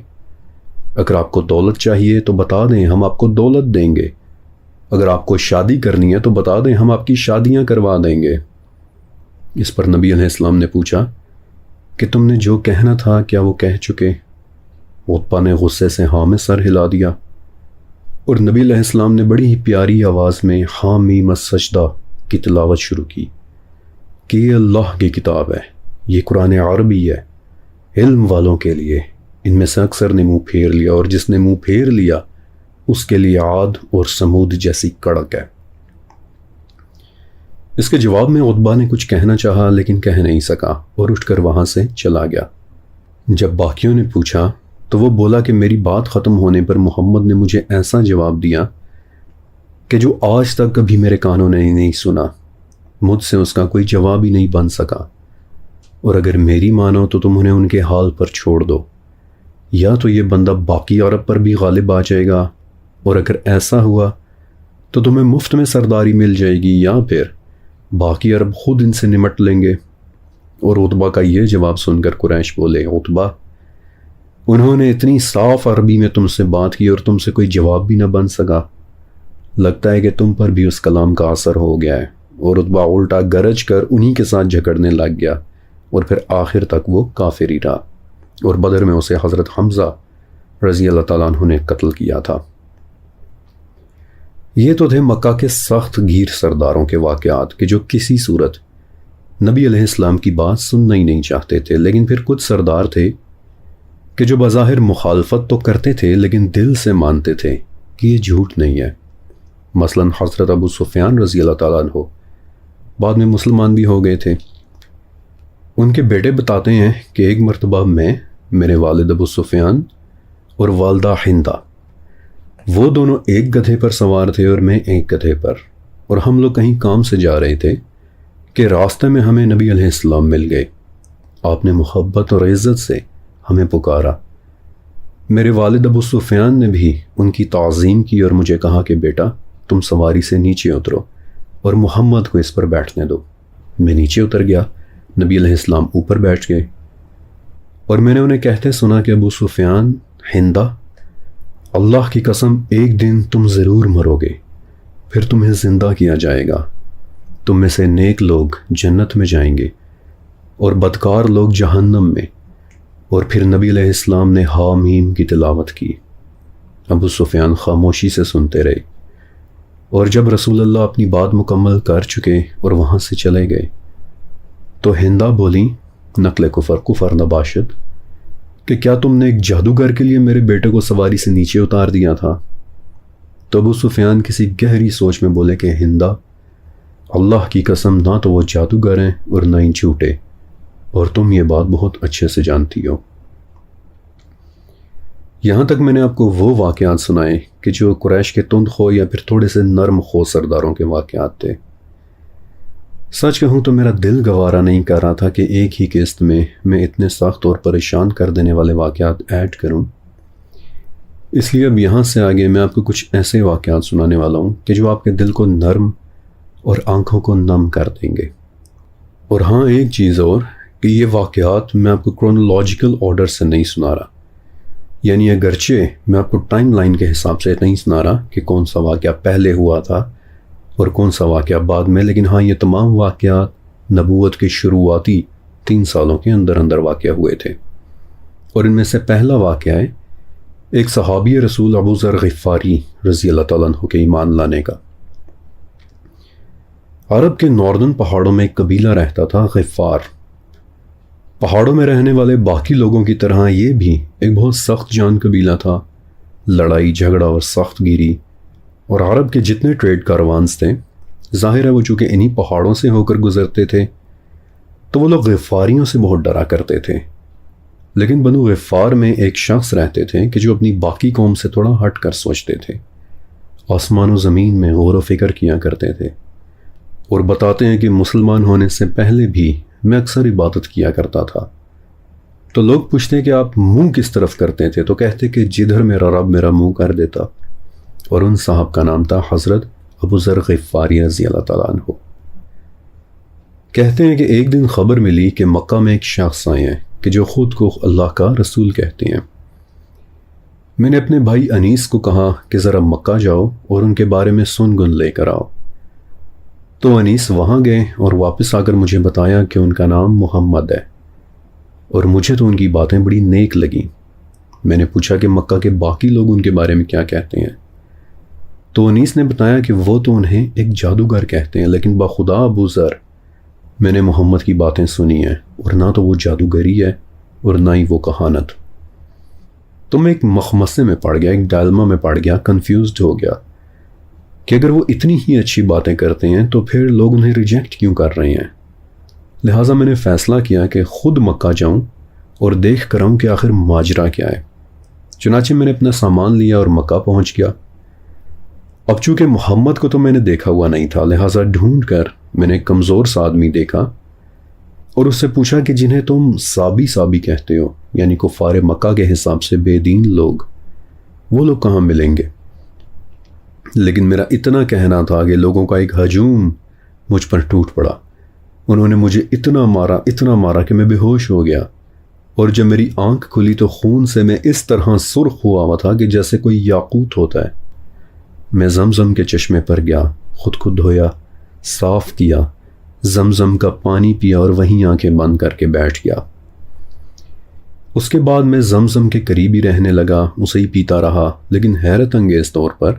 اگر آپ کو دولت چاہیے تو بتا دیں، ہم آپ کو دولت دیں گے۔ اگر آپ کو شادی کرنی ہے تو بتا دیں، ہم آپ کی شادیاں کروا دیں گے۔ اس پر نبی علیہ السلام نے پوچھا کہ تم نے جو کہنا تھا کیا وہ کہہ چکے؟ عتبہ نے غصے سے ہاں میں سر ہلا دیا اور نبی علیہ السلام نے بڑی ہی پیاری آواز میں حامیم السجدہ کی تلاوت شروع کی کہ یہ اللہ کی کتاب ہے، یہ قرآن عربی ہے، علم والوں کے لیے۔ ان میں سے اکثر نے منہ پھیر لیا، اور جس نے منہ پھیر لیا اس کے لیے عاد اور سمود جیسی کڑک ہے۔ اس کے جواب میں عتبہ نے کچھ کہنا چاہا لیکن کہہ نہیں سکا اور اٹھ کر وہاں سے چلا گیا۔ جب باقیوں نے پوچھا تو وہ بولا کہ میری بات ختم ہونے پر محمد نے مجھے ایسا جواب دیا کہ جو آج تک کبھی میرے کانوں نے نہیں سنا۔ مجھ سے اس کا کوئی جواب ہی نہیں بن سکا، اور اگر میری مانو تو تم انہیں ان کے حال پر چھوڑ دو، یا تو یہ بندہ باقی عرب پر بھی غالب آ جائے گا، اور اگر ایسا ہوا تو تمہیں مفت میں سرداری مل جائے گی، یا پھر باقی عرب خود ان سے نمٹ لیں گے۔ اور عتبہ کا یہ جواب سن کر قریش بولے، عتبہ انہوں نے اتنی صاف عربی میں تم سے بات کی اور تم سے کوئی جواب بھی نہ بن سکا، لگتا ہے کہ تم پر بھی اس کلام کا اثر ہو گیا ہے۔ اور عتبہ الٹا گرج کر انہی کے ساتھ جھگڑنے لگ گیا، اور پھر آخر تک وہ کافر ہی رہا، اور بدر میں اسے حضرت حمزہ رضی اللہ تعالیٰ عنہ نے قتل کیا تھا۔ یہ تو تھے مکہ کے سخت گیر سرداروں کے واقعات کہ جو کسی صورت نبی علیہ السلام کی بات سننا ہی نہیں چاہتے تھے۔ لیکن پھر کچھ سردار تھے کہ جو بظاہر مخالفت تو کرتے تھے لیکن دل سے مانتے تھے کہ یہ جھوٹ نہیں ہے۔ مثلا حضرت ابو سفیان رضی اللہ تعالیٰ عنہ بعد میں مسلمان بھی ہو گئے تھے۔ ان کے بیٹے بتاتے ہیں کہ ایک مرتبہ میں، میرے والد ابو سفیان اور والدہ ہندہ، وہ دونوں ایک گدھے پر سوار تھے اور میں ایک گدھے پر، اور ہم لوگ کہیں کام سے جا رہے تھے کہ راستے میں ہمیں نبی علیہ السلام مل گئے۔ آپ نے محبت اور عزت سے ہمیں پکارا۔ میرے والد ابو سفیان نے بھی ان کی تعظیم کی اور مجھے کہا کہ بیٹا تم سواری سے نیچے اترو اور محمد کو اس پر بیٹھنے دو۔ میں نیچے اتر گیا، نبی علیہ السلام اوپر بیٹھ گئے اور میں نے انہیں کہتے سنا کہ ابو سفیان، ہندا، اللہ کی قسم ایک دن تم ضرور مرو گے، پھر تمہیں زندہ کیا جائے گا، تم میں سے نیک لوگ جنت میں جائیں گے اور بدکار لوگ جہنم میں۔ اور پھر نبی علیہ السلام نے حامیم کی تلاوت کی۔ ابو سفیان خاموشی سے سنتے رہے اور جب رسول اللہ اپنی بات مکمل کر چکے اور وہاں سے چلے گئے تو ہندا بولی، نقل کفر نباشد، کہ کیا تم نے ایک جادوگر کے لیے میرے بیٹے کو سواری سے نیچے اتار دیا تھا؟ تو ابو سفیان کسی گہری سوچ میں بولے کہ ہندا، اللہ کی قسم نہ تو وہ جادوگر ہیں اور نہ ہی جھوٹے، اور تم یہ بات بہت اچھے سے جانتی ہو۔ یہاں تک میں نے آپ کو وہ واقعات سنائے کہ جو قریش کے تند خو یا پھر تھوڑے سے نرم خو سرداروں کے واقعات تھے۔ سچ کہوں تو میرا دل گوارا نہیں کر رہا تھا کہ ایک ہی قسط میں اتنے سخت اور پریشان کر دینے والے واقعات ایڈ کروں، اس لیے اب یہاں سے آگے میں آپ کو کچھ ایسے واقعات سنانے والا ہوں کہ جو آپ کے دل کو نرم اور آنکھوں کو نم کر دیں گے۔ اور ہاں ایک چیز اور کہ یہ واقعات میں آپ کو کرونولوجیکل آرڈر سے نہیں سنا رہا، یعنی اگرچہ میں آپ کو ٹائم لائن کے حساب سے نہیں سنا رہا کہ کون سا واقعہ پہلے ہوا تھا اور کون سا واقعہ بعد میں، لیکن ہاں یہ تمام واقعات نبوت کے شروعاتی 3 سالوں کے اندر واقع ہوئے تھے۔ اور ان میں سے پہلا واقعہ ہے ایک صحابی رسول ابو ذر غفاری رضی اللہ تعالیٰ عنہ کے ایمان لانے کا۔ عرب کے ناردن پہاڑوں میں ایک قبیلہ رہتا تھا، غفار۔ پہاڑوں میں رہنے والے باقی لوگوں کی طرح یہ بھی ایک بہت سخت جان قبیلہ تھا، لڑائی جھگڑا اور سخت گیری۔ اور عرب کے جتنے ٹریڈ کاروانز تھے، ظاہر ہے وہ چونکہ انہی پہاڑوں سے ہو کر گزرتے تھے تو وہ لوگ غفاریوں سے بہت ڈرا کرتے تھے۔ لیکن بنو غفار میں ایک شخص رہتے تھے کہ جو اپنی باقی قوم سے تھوڑا ہٹ کر سوچتے تھے، آسمان و زمین میں غور و فکر کیا کرتے تھے، اور بتاتے ہیں کہ مسلمان ہونے سے پہلے بھی میں اکثر عبادت کیا کرتا تھا۔ تو لوگ پوچھتے کہ آپ منہ کس طرف کرتے تھے؟ تو کہتے کہ جدھر میرا رب میرا منہ کر دیتا۔ اور ان صاحب کا نام تھا حضرت ابو ذر غفاری رضی اللہ تعالیٰ عنہ۔ کہتے ہیں کہ ایک دن خبر ملی کہ مکہ میں ایک شخص آئے ہیں کہ جو خود کو اللہ کا رسول کہتے ہیں۔ میں نے اپنے بھائی انیس کو کہا کہ ذرا مکہ جاؤ اور ان کے بارے میں سن گن لے کر آؤ۔ تو انیس وہاں گئے اور واپس آ کر مجھے بتایا کہ ان کا نام محمد ہے، اور مجھے تو ان کی باتیں بڑی نیک لگیں۔ میں نے پوچھا کہ مکہ کے باقی لوگ ان کے بارے میں کیا کہتے ہیں؟ تو انیس نے بتایا کہ وہ تو انہیں ایک جادوگر کہتے ہیں، لیکن بخدا ابو ذر میں نے محمد کی باتیں سنی ہیں، اور نہ تو وہ جادوگری ہے اور نہ ہی وہ کہانت۔ تو میں ایک مخمصے میں پڑ گیا، ایک ڈائلما میں پڑ گیا، کنفیوزڈ ہو گیا کہ اگر وہ اتنی ہی اچھی باتیں کرتے ہیں تو پھر لوگ انہیں ریجیکٹ کیوں کر رہے ہیں۔ لہٰذا میں نے فیصلہ کیا کہ خود مکہ جاؤں اور دیکھ کر آؤں کہ آخر ماجرا کیا ہے۔ چنانچہ میں نے اپنا سامان لیا اور مکہ پہنچ گیا۔ اب چونکہ محمد کو تو میں نے دیکھا ہوا نہیں تھا، لہٰذا ڈھونڈ کر میں نے ایک کمزور سا آدمی دیکھا اور اس سے پوچھا کہ جنہیں تم صابی کہتے ہو، یعنی کفار مکہ کے حساب سے بے دین لوگ، وہ لوگ کہاں ملیں گے؟ لیکن میرا اتنا کہنا تھا کہ لوگوں کا ایک ہجوم مجھ پر ٹوٹ پڑا۔ انہوں نے مجھے اتنا مارا کہ میں بے ہوش ہو گیا، اور جب میری آنکھ کھلی تو خون سے میں اس طرح سرخ ہوا تھا کہ جیسے کوئی یاقوت ہوتا ہے۔ میں زمزم کے چشمے پر گیا، خود کو دھویا، صاف کیا، زمزم کا پانی پیا اور وہیں آنکھیں بند کر کے بیٹھ گیا۔ اس کے بعد میں زمزم کے قریب ہی رہنے لگا، اسے ہی پیتا رہا، لیکن حیرت انگیز طور پر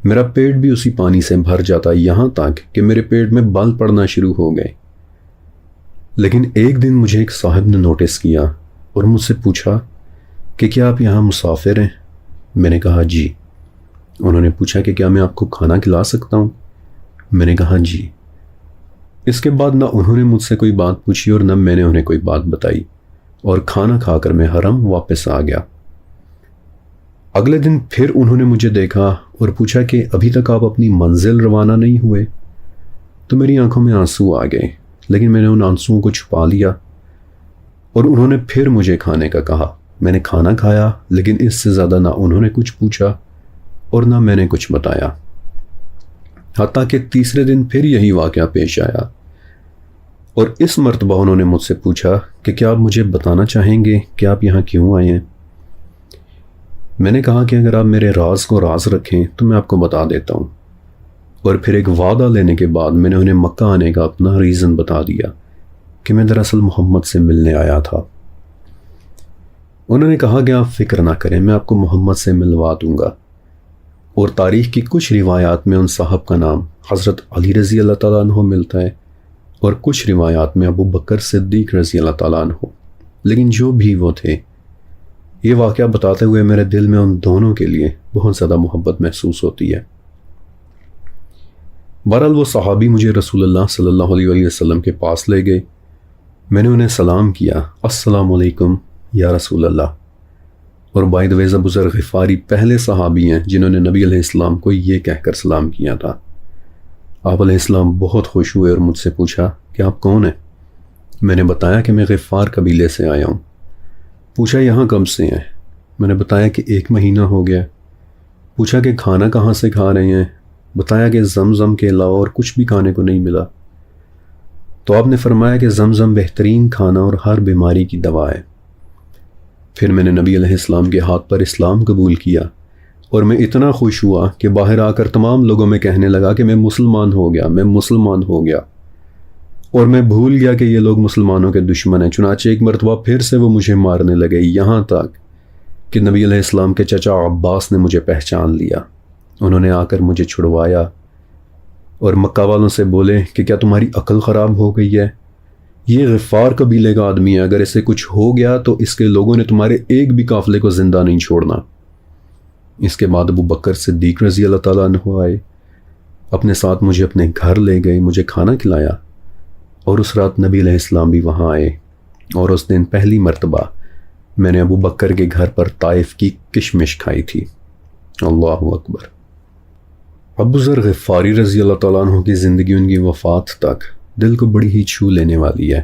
میرا پیٹ بھی اسی پانی سے بھر جاتا، یہاں تک کہ میرے پیٹ میں بال پڑنا شروع ہو گئے۔ لیکن ایک دن مجھے ایک صاحب نے نوٹس کیا اور مجھ سے پوچھا کہ کیا آپ یہاں مسافر ہیں؟ میں نے کہا جی۔ انہوں نے پوچھا کہ کیا میں آپ کو کھانا کھلا سکتا ہوں؟ میں نے کہا جی۔ اس کے بعد نہ انہوں نے مجھ سے کوئی بات پوچھی اور نہ میں نے انہیں کوئی بات بتائی، اور کھانا کھا کر میں حرم واپس آ گیا۔ اگلے دن پھر انہوں نے مجھے دیکھا اور پوچھا کہ ابھی تک آپ اپنی منزل روانہ نہیں ہوئے؟ تو میری آنکھوں میں آنسو آ گئے، لیکن میں نے ان آنسوؤں کو چھپا لیا، اور انہوں نے پھر مجھے کھانے کا کہا میں نے کھانا کھایا، لیکن اس سے زیادہ نہ انہوں نے کچھ پوچھا اور نہ میں نے کچھ بتایا، حتیٰ کہ تیسرے دن پھر یہی واقعہ پیش آیا اور اس مرتبہ انہوں نے مجھ سے پوچھا کہ کیا آپ مجھے بتانا چاہیں گے کہ آپ یہاں کیوں آئے ہیں؟ میں نے کہا کہ اگر آپ میرے راز کو راز رکھیں تو میں آپ کو بتا دیتا ہوں، اور پھر ایک وعدہ لینے کے بعد میں نے انہیں مکہ آنے کا اپنا ریزن بتا دیا کہ میں دراصل محمد سے ملنے آیا تھا۔ انہوں نے کہا کہ آپ فکر نہ کریں، میں آپ کو محمد سے ملوا دوں گا، اور تاریخ کی کچھ روایات میں ان صاحب کا نام حضرت علی رضی اللہ تعالیٰ عنہ ملتا ہے اور کچھ روایات میں ابو بکر صدیق رضی اللہ تعالیٰ عنہ، لیکن جو بھی وہ تھے، یہ واقعہ بتاتے ہوئے میرے دل میں ان دونوں کے لیے بہت زیادہ محبت محسوس ہوتی ہے۔ بہرحال وہ صحابی مجھے رسول اللہ صلی اللہ علیہ وآلہ وسلم کے پاس لے گئے۔ میں نے انہیں سلام کیا، السلام علیکم یا رسول اللہ، اور بائی دا وے ابو ذر غفاری پہلے صحابی ہیں جنہوں نے نبی علیہ السلام کو یہ کہہ کر سلام کیا تھا۔ آپ علیہ السلام بہت خوش ہوئے اور مجھ سے پوچھا کہ آپ کون ہیں؟ میں نے بتایا کہ میں غفار قبیلے سے آیا ہوں۔ پوچھا یہاں کب سے ہیں؟ میں نے بتایا کہ 1 مہینہ ہو گیا۔ پوچھا کہ کھانا کہاں سے کھا رہے ہیں؟ بتایا کہ زمزم کے علاوہ اور کچھ بھی کھانے کو نہیں ملا۔ تو آپ نے فرمایا کہ زمزم بہترین کھانا اور ہر بیماری کی دوا ہے۔ پھر میں نے نبی علیہ السلام کے ہاتھ پر اسلام قبول کیا اور میں اتنا خوش ہوا کہ باہر آ کر تمام لوگوں میں کہنے لگا کہ میں مسلمان ہو گیا، میں مسلمان ہو گیا، اور میں بھول گیا کہ یہ لوگ مسلمانوں کے دشمن ہیں۔ چنانچہ ایک مرتبہ پھر سے وہ مجھے مارنے لگے، یہاں تک کہ نبی علیہ السلام کے چچا عباس نے مجھے پہچان لیا۔ انہوں نے آ کر مجھے چھڑوایا اور مکہ والوں سے بولے کہ کیا تمہاری عقل خراب ہو گئی ہے؟ یہ غفار قبیلے کا آدمی ہے، اگر اسے کچھ ہو گیا تو اس کے لوگوں نے تمہارے ایک بھی قافلے کو زندہ نہیں چھوڑنا۔ اس کے بعد ابو بکر صدیق رضی اللہ تعالیٰ عنہ آئے، اپنے ساتھ مجھے اپنے گھر لے گئے، مجھے کھانا کھلایا، اور اس رات نبی علیہ السلام بھی وہاں آئے، اور اس دن پہلی مرتبہ میں نے ابو بکر کے گھر پر طائف کی کشمش کھائی تھی۔ اللہ اکبر۔ ابو ذر غفاری رضی اللہ تعالیٰ عنہ کی زندگی ان کی وفات تک دل کو بڑی ہی چھو لینے والی ہے،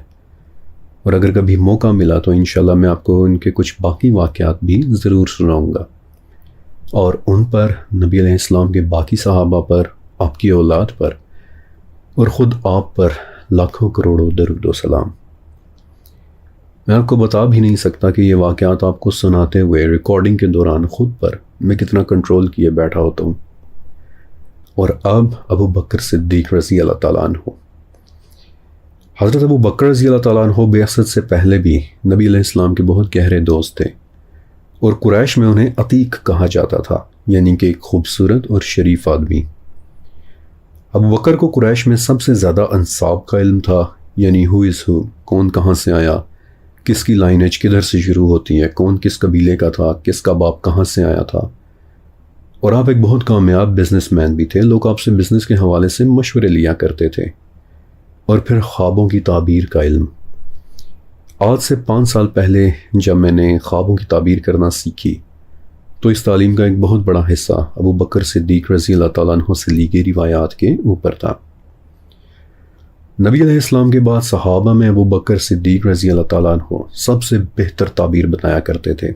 اور اگر کبھی موقع ملا تو انشاءاللہ میں آپ کو ان کے کچھ باقی واقعات بھی ضرور سناؤں گا، اور ان پر، نبی علیہ السلام کے باقی صحابہ پر، آپ کی اولاد پر، اور خود آپ پر لاکھوں کروڑوں درود و سلام۔ میں آپ کو بتا بھی نہیں سکتا کہ یہ واقعات آپ کو سناتے ہوئے ریکارڈنگ کے دوران خود پر میں کتنا کنٹرول کیے بیٹھا ہوتا ہوں۔ اور اب ابو بکر صدیق رضی اللہ تعالیٰ عنہ۔ حضرت ابو بکر رضی اللہ تعالیٰ عنہ بعثت سے پہلے بھی نبی علیہ السلام کے بہت گہرے دوست تھے، اور قریش میں انہیں عتیق کہا جاتا تھا، یعنی کہ ایک خوبصورت اور شریف آدمی۔ ابو بکر کو قریش میں سب سے زیادہ انساب کا علم تھا، یعنی ہو از ہو، کون کہاں سے آیا، کس کی لائنیج کدھر سے شروع ہوتی ہے، کون کس قبیلے کا تھا، کس کا باپ کہاں سے آیا تھا۔ اور آپ ایک بہت کامیاب بزنس مین بھی تھے، لوگ آپ سے بزنس کے حوالے سے مشورے لیا کرتے تھے۔ اور پھر خوابوں کی تعبیر کا علم۔ آج سے 5 سال پہلے جب میں نے خوابوں کی تعبیر کرنا سیکھی تو اس تعلیم کا ایک بہت بڑا حصہ ابو بکر صدیق رضی اللہ تعالیٰ عنہ سے لی گئی روایات کے اوپر تھا۔ نبی علیہ السلام کے بعد صحابہ میں ابو بکر صدیق رضی اللہ تعالیٰ عنہ سب سے بہتر تعبیر بتایا کرتے تھے۔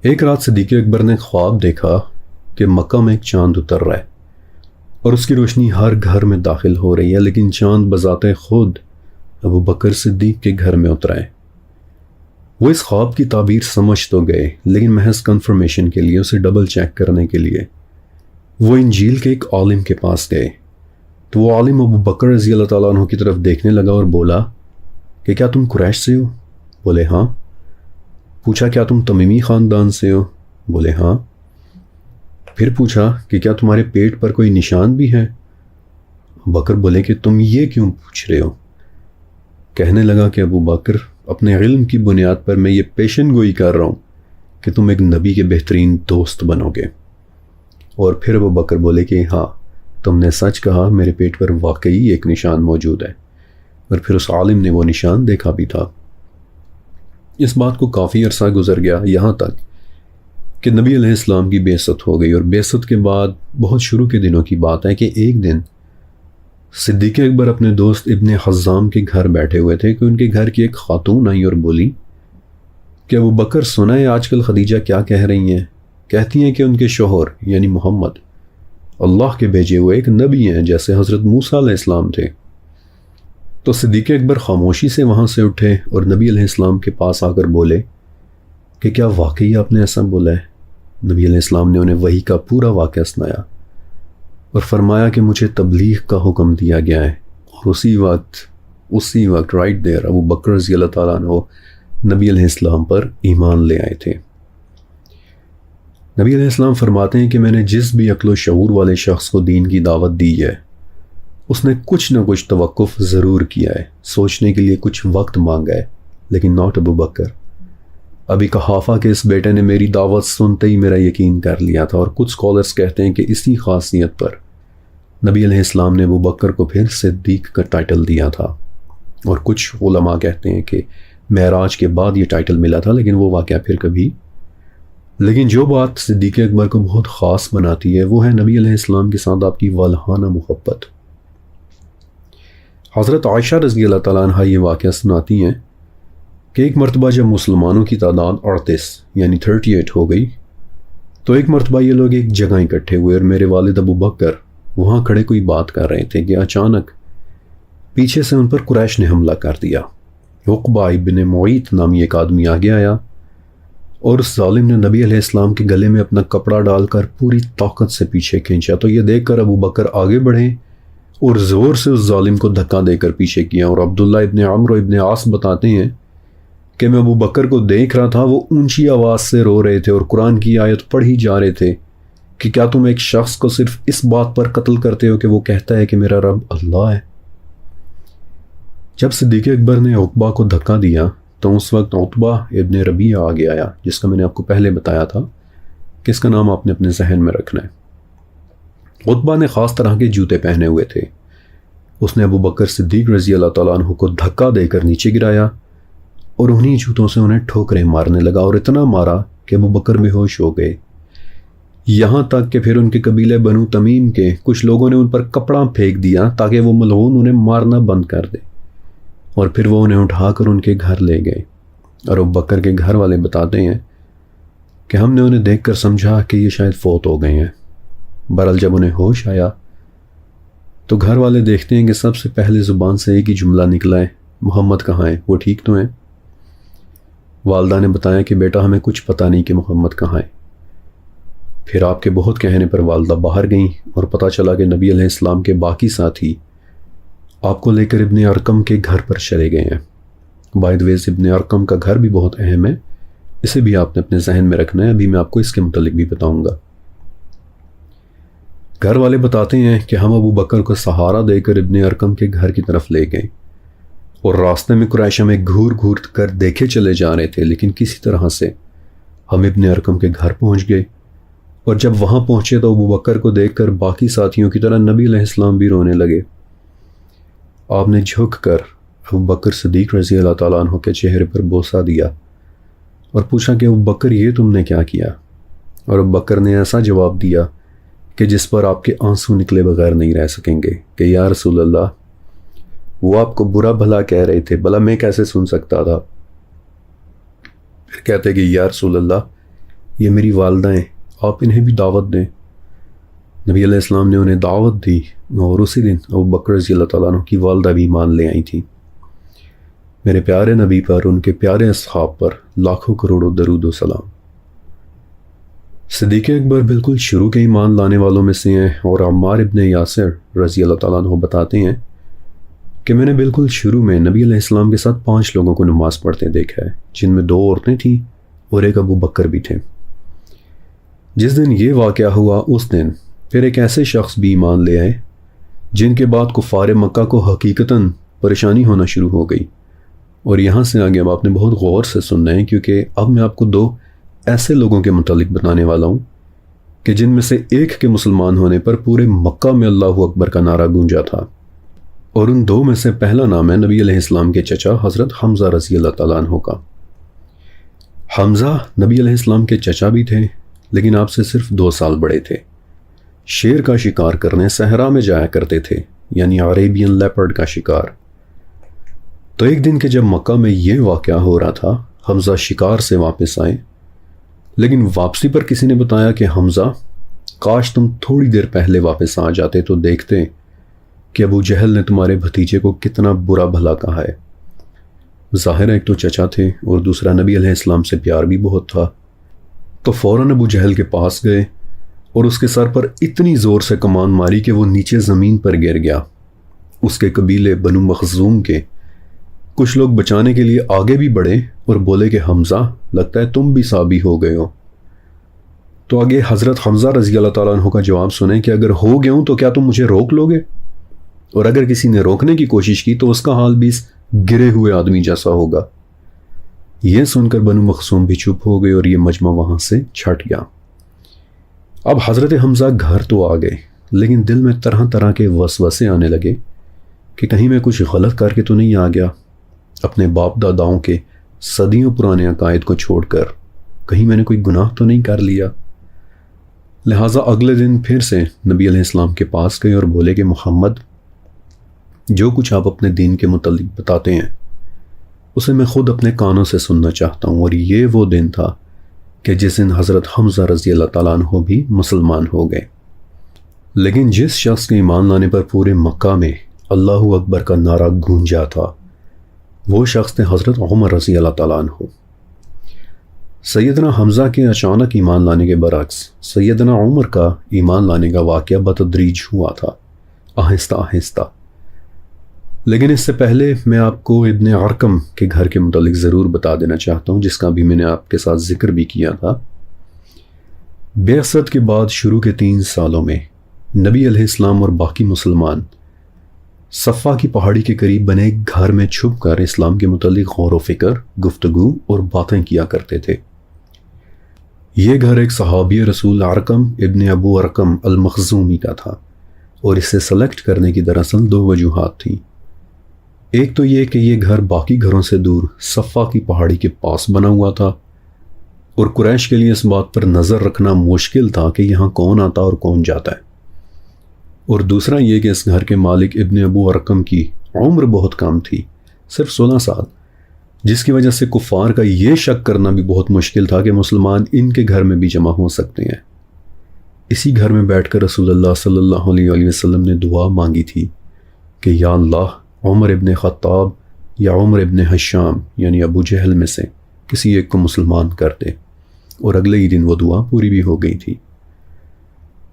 ایک رات صدیق اکبر نے خواب دیکھا کہ مکہ میں ایک چاند اتر رہا ہے اور اس کی روشنی ہر گھر میں داخل ہو رہی ہے، لیکن چاند بذات خود ابو بکر صدیق کے گھر میں اترا ہے۔ وہ اس خواب کی تعبیر سمجھ تو گئے، لیکن محض کنفرمیشن کے لیے، اسے ڈبل چیک کرنے کے لیے وہ انجیل کے ایک عالم کے پاس گئے۔ تو وہ عالم ابو بکر رضی اللہ تعالیٰ عنہ کی طرف دیکھنے لگا اور بولا کہ کیا تم قریش سے ہو؟ بولے ہاں۔ پوچھا کیا تم تمیمی خاندان سے ہو؟ بولے ہاں۔ پھر پوچھا کہ کیا تمہارے پیٹ پر کوئی نشان بھی ہے؟ بکر بولے کہ تم یہ کیوں پوچھ رہے ہو؟ کہنے لگا کہ ابو بکر، اپنے علم کی بنیاد پر میں یہ پیشن گوئی کر رہا ہوں کہ تم ایک نبی کے بہترین دوست بنو گے۔ اور پھر ابو بکر بولے کہ ہاں، تم نے سچ کہا، میرے پیٹ پر واقعی ایک نشان موجود ہے۔ اور پھر اس عالم نے وہ نشان دیکھا بھی تھا۔ اس بات کو کافی عرصہ گزر گیا، یہاں تک کہ نبی علیہ السلام کی بعثت ہو گئی، اور بعثت کے بعد بہت شروع کے دنوں کی بات ہے کہ ایک دن صدیق اکبر اپنے دوست ابن حزام کے گھر بیٹھے ہوئے تھے کہ ان کے گھر کی ایک خاتون آئی اور بولی کہ ابو بکر سنائے آج کل خدیجہ کیا کہہ رہی ہیں؟ کہتی ہیں کہ ان کے شوہر یعنی محمد اللہ کے بھیجے ہوئے ایک نبی ہیں جیسے حضرت موسیٰ علیہ السلام تھے۔ تو صدیق اکبر خاموشی سے وہاں سے اٹھے اور نبی علیہ السلام کے پاس آ کر بولے کہ کیا واقعی آپ نے ایسا بولا ہے؟ نبی علیہ السلام نے انہیں وحی کا پورا واقعہ سنایا اور فرمایا کہ مجھے تبلیغ کا حکم دیا گیا ہے۔ اور اسی وقت رائٹ دیر ابو بکر رضی اللہ تعالیٰ عنہ نبی علیہ السلام پر ایمان لے آئے تھے۔ نبی علیہ السلام فرماتے ہیں کہ میں نے جس بھی عقل و شعور والے شخص کو دین کی دعوت دی ہے اس نے کچھ نہ کچھ توقف ضرور کیا ہے، سوچنے کے لیے کچھ وقت مانگا ہے، لیکن ناٹ ابو بکر۔ ابھی کحافہ کے اس بیٹے نے میری دعوت سنتے ہی میرا یقین کر لیا تھا، اور کچھ سکولرز کہتے ہیں کہ اسی خاصیت پر نبی علیہ السلام نے ابو بکر کو پھر صدیق کا ٹائٹل دیا تھا، اور کچھ علماء کہتے ہیں کہ معراج کے بعد یہ ٹائٹل ملا تھا، لیکن وہ واقعہ پھر کبھی۔ لیکن جو بات صدیق اکبر کو بہت خاص بناتی ہے وہ ہے نبی علیہ السلام کے ساتھ آپ کی والہانہ محبت۔ حضرت عائشہ رضی اللہ تعالیٰ عنہ یہ واقعہ سناتی ہیں کہ ایک مرتبہ جب مسلمانوں کی تعداد 38 یعنی 38 ہو گئی تو ایک مرتبہ یہ لوگ ایک جگہ اکٹھے ہوئے، اور میرے والد ابو بکر وہاں کھڑے کوئی بات کر رہے تھے کہ اچانک پیچھے سے ان پر قریش نے حملہ کر دیا۔ عقبہ ابن معیط نامی ایک آدمی آگے آیا اور اس ظالم نے نبی علیہ السلام کے گلے میں اپنا کپڑا ڈال کر پوری طاقت سے پیچھے کھینچا، تو یہ دیکھ کر ابو بکر آگے بڑھے اور زور سے اس ظالم کو دھکا دے کر پیچھے کیا۔ اور عبداللہ ابن عمرو ابن عاص بتاتے ہیں کہ میں ابو بکر کو دیکھ رہا تھا، وہ اونچی آواز سے رو رہے تھے اور قرآن کی آیت پڑھی جا رہے تھے کہ کیا تم ایک شخص کو صرف اس بات پر قتل کرتے ہو کہ وہ کہتا ہے کہ میرا رب اللہ ہے؟ جب صدیق اکبر نے عقبہ کو دھکا دیا تو اس وقت عتبہ ابن ربیعہ آگے آیا، جس کا میں نے آپ کو پہلے بتایا تھا کہ اس کا نام آپ نے اپنے ذہن میں رکھنا ہے۔ عتبہ نے خاص طرح کے جوتے پہنے ہوئے تھے۔ اس نے ابو بکر صدیق رضی اللہ تعالیٰ عنہ کو دھکا دے کر نیچے گرایا اور انہی جوتوں سے انہیں ٹھوکریں مارنے لگا، اور اتنا مارا کہ ابو بکر بے ہوش ہو گئے۔ یہاں تک کہ پھر ان کے قبیلے بنو تمیم کے کچھ لوگوں نے ان پر کپڑا پھینک دیا تاکہ وہ ملعون انہیں مارنا بند کر دے، اور پھر وہ انہیں اٹھا کر ان کے گھر لے گئے۔ اور ابو بکر کے گھر والے بتاتے ہیں کہ ہم نے انہیں دیکھ کر سمجھا کہ یہ شاید فوت ہو گئے ہیں۔ بہرحال جب انہیں ہوش آیا تو گھر والے دیکھتے ہیں کہ سب سے پہلے زبان سے ایک ہی جملہ نکلا ہے، محمد کہاں ہے، وہ ٹھیک تو ہیں؟ والدہ نے بتایا کہ بیٹا ہمیں کچھ پتہ نہیں کہ محمد کہاں ہے۔ پھر آپ کے بہت کہنے پر والدہ باہر گئیں اور پتہ چلا کہ نبی علیہ السلام کے باقی ساتھی آپ کو لے کر ابن ارقم کے گھر پر چلے گئے ہیں۔ بائی دی وے ابن ارقم کا گھر بھی بہت اہم ہے، اسے بھی آپ نے اپنے ذہن میں رکھنا ہے، ابھی میں آپ کو اس کے متعلق بھی بتاؤں گا۔ گھر والے بتاتے ہیں کہ ہم ابو بکر کو سہارا دے کر ابن ارقم کے گھر کی طرف لے گئے، اور راستے میں قریش ہمیں گھور گھور کر دیکھے چلے جا رہے تھے، لیکن کسی طرح سے ہم ابن ارقم کے گھر پہنچ گئے، اور جب وہاں پہنچے تو ابو بکر کو دیکھ کر باقی ساتھیوں کی طرح نبی علیہ السلام بھی رونے لگے۔ آپ نے جھک کر ابو بکر صدیق رضی اللہ تعالیٰ عنہ کے چہرے پر بوسہ دیا اور پوچھا کہ ابو بکر یہ تم نے کیا کیا؟ اور ابو بکر نے ایسا جواب دیا کہ جس پر آپ کے آنسو نکلے بغیر نہیں رہ سکیں گے کہ یا رسول اللہ، وہ آپ کو برا بھلا کہہ رہے تھے، بھلا میں کیسے سن سکتا تھا؟ پھر کہتے کہ یا رسول اللہ، یہ میری والدہ ہیں، آپ انہیں بھی دعوت دیں۔ نبی علیہ السلام نے انہیں دعوت دی، اور اسی دن ابو بکر رضی اللہ تعالیٰ عنہ کی والدہ بھی ایمان لے آئی تھی۔ میرے پیارے نبی پر، ان کے پیارے اصحاب پر لاکھوں کروڑوں درود و سلام۔ صدیق اکبر بالکل شروع کے ایمان لانے والوں میں سے ہیں، اور عمار ابن یاسر رضی اللہ تعالیٰ عنہ بتاتے ہیں کہ میں نے بالکل شروع میں نبی علیہ السلام کے ساتھ 5 لوگوں کو نماز پڑھتے دیکھا ہے، جن میں 2 عورتیں تھیں اور ایک ابو بکر بھی تھے۔ جس دن یہ واقعہ ہوا اس دن پھر ایک ایسے شخص بھی ایمان لے آئے جن کے بعد کفار مکہ کو حقیقتاً پریشانی ہونا شروع ہو گئی۔ اور یہاں سے آگے اب آپ نے بہت غور سے سننا ہے، کیونکہ اب میں آپ کو 2 ایسے لوگوں کے متعلق بتانے والا ہوں کہ جن میں سے ایک کے مسلمان ہونے پر پورے مکہ میں اللہ اکبر کا نعرہ گونجا تھا، اور ان 2 میں سے پہلا نام ہے نبی علیہ السلام کے چچا حضرت حمزہ رضی اللہ تعالیٰ عنہ کا۔ حمزہ نبی علیہ السلام کے چچا بھی تھے، لیکن آپ سے صرف 2 سال بڑے تھے۔ شیر کا شکار کرنے صحرا میں جایا کرتے تھے، یعنی عریبین لیپرڈ کا شکار۔ تو ایک دن کے جب مکہ میں یہ واقعہ ہو رہا تھا، حمزہ شکار سے واپس آئے، لیکن واپسی پر کسی نے بتایا کہ حمزہ، کاش تم تھوڑی دیر پہلے واپس آ جاتے تو دیکھتے کہ ابو جہل نے تمہارے بھتیجے کو کتنا برا بھلا کہا ہے۔ ظاہر ہے ایک تو چچا تھے اور دوسرا نبی علیہ السلام سے پیار بھی بہت تھا، تو فوراً ابو جہل کے پاس گئے اور اس کے سر پر اتنی زور سے کمان ماری کہ وہ نیچے زمین پر گر گیا۔ اس کے قبیلے بنو مخزوم کے کچھ لوگ بچانے کے لیے آگے بھی بڑھے اور بولے کہ حمزہ، لگتا ہے تم بھی صحابی ہو گئے ہو۔ تو آگے حضرت حمزہ رضی اللہ تعالیٰ عنہ کا جواب سنیں کہ اگر ہو گیا ہوں تو کیا تم مجھے روک لو گے؟ اور اگر کسی نے روکنے کی کوشش کی تو اس کا حال بھی اس گرے ہوئے آدمی جیسا ہوگا۔ یہ سن کر بنو مخزوم بھی چپ ہو گئے اور یہ مجمع وہاں سے چھٹ گیا۔ اب حضرت حمزہ گھر تو آ گئے، لیکن دل میں طرح طرح کے وسوسے آنے لگے کہ کہیں میں کچھ غلط کر کے تو نہیں آ گیا، اپنے باپ داداؤں کے صدیوں پرانے عقائد کو چھوڑ کر کہیں میں نے کوئی گناہ تو نہیں کر لیا۔ لہٰذا اگلے دن پھر سے نبی علیہ السلام کے پاس گئے اور بولے کہ محمد، جو کچھ آپ اپنے دین کے متعلق بتاتے ہیں اسے میں خود اپنے کانوں سے سننا چاہتا ہوں۔ اور یہ وہ دن تھا کہ جس دن حضرت حمزہ رضی اللہ تعالیٰ عنہ بھی مسلمان ہو گئے۔ لیکن جس شخص کے ایمان لانے پر پورے مکہ میں اللہ اکبر کا نعرہ گونجا تھا، وہ شخص تھے حضرت عمر رضی اللہ تعالیٰ عنہ۔ سیدنا حمزہ کے اچانک ایمان لانے کے برعکس سیدنا عمر کا ایمان لانے کا واقعہ بتدریج ہوا تھا، آہستہ آہستہ۔ لیکن اس سے پہلے میں آپ کو ابن ارقم کے گھر کے متعلق ضرور بتا دینا چاہتا ہوں، جس کا بھی میں نے آپ کے ساتھ ذکر بھی کیا تھا۔ بعثت کے بعد شروع کے 3 سالوں میں نبی علیہ السلام اور باقی مسلمان صفا کی پہاڑی کے قریب بنے ایک گھر میں چھپ کر اسلام کے متعلق غور و فکر، گفتگو اور باتیں کیا کرتے تھے۔ یہ گھر ایک صحابی رسول ارقم ابن ابو ارقم المخزومی کا تھا، اور اسے سلیکٹ کرنے کی دراصل 2 وجوہات تھیں۔ ایک تو یہ کہ یہ گھر باقی گھروں سے دور صفا کی پہاڑی کے پاس بنا ہوا تھا، اور قریش کے لیے اس بات پر نظر رکھنا مشکل تھا کہ یہاں کون آتا اور کون جاتا ہے۔ اور دوسرا یہ کہ اس گھر کے مالک ابن ابو ارقم کی عمر بہت کم تھی، صرف 16 سال، جس کی وجہ سے کفار کا یہ شک کرنا بھی بہت مشکل تھا کہ مسلمان ان کے گھر میں بھی جمع ہو سکتے ہیں۔ اسی گھر میں بیٹھ کر رسول اللہ صلی اللہ علیہ وسلم نے دعا مانگی تھی کہ یا اللہ، عمر ابن خطاب یا عمر ابن حشام یعنی ابو جہل میں سے کسی ایک کو مسلمان کر دے، اور اگلے ہی دن وہ دعا پوری بھی ہو گئی تھی۔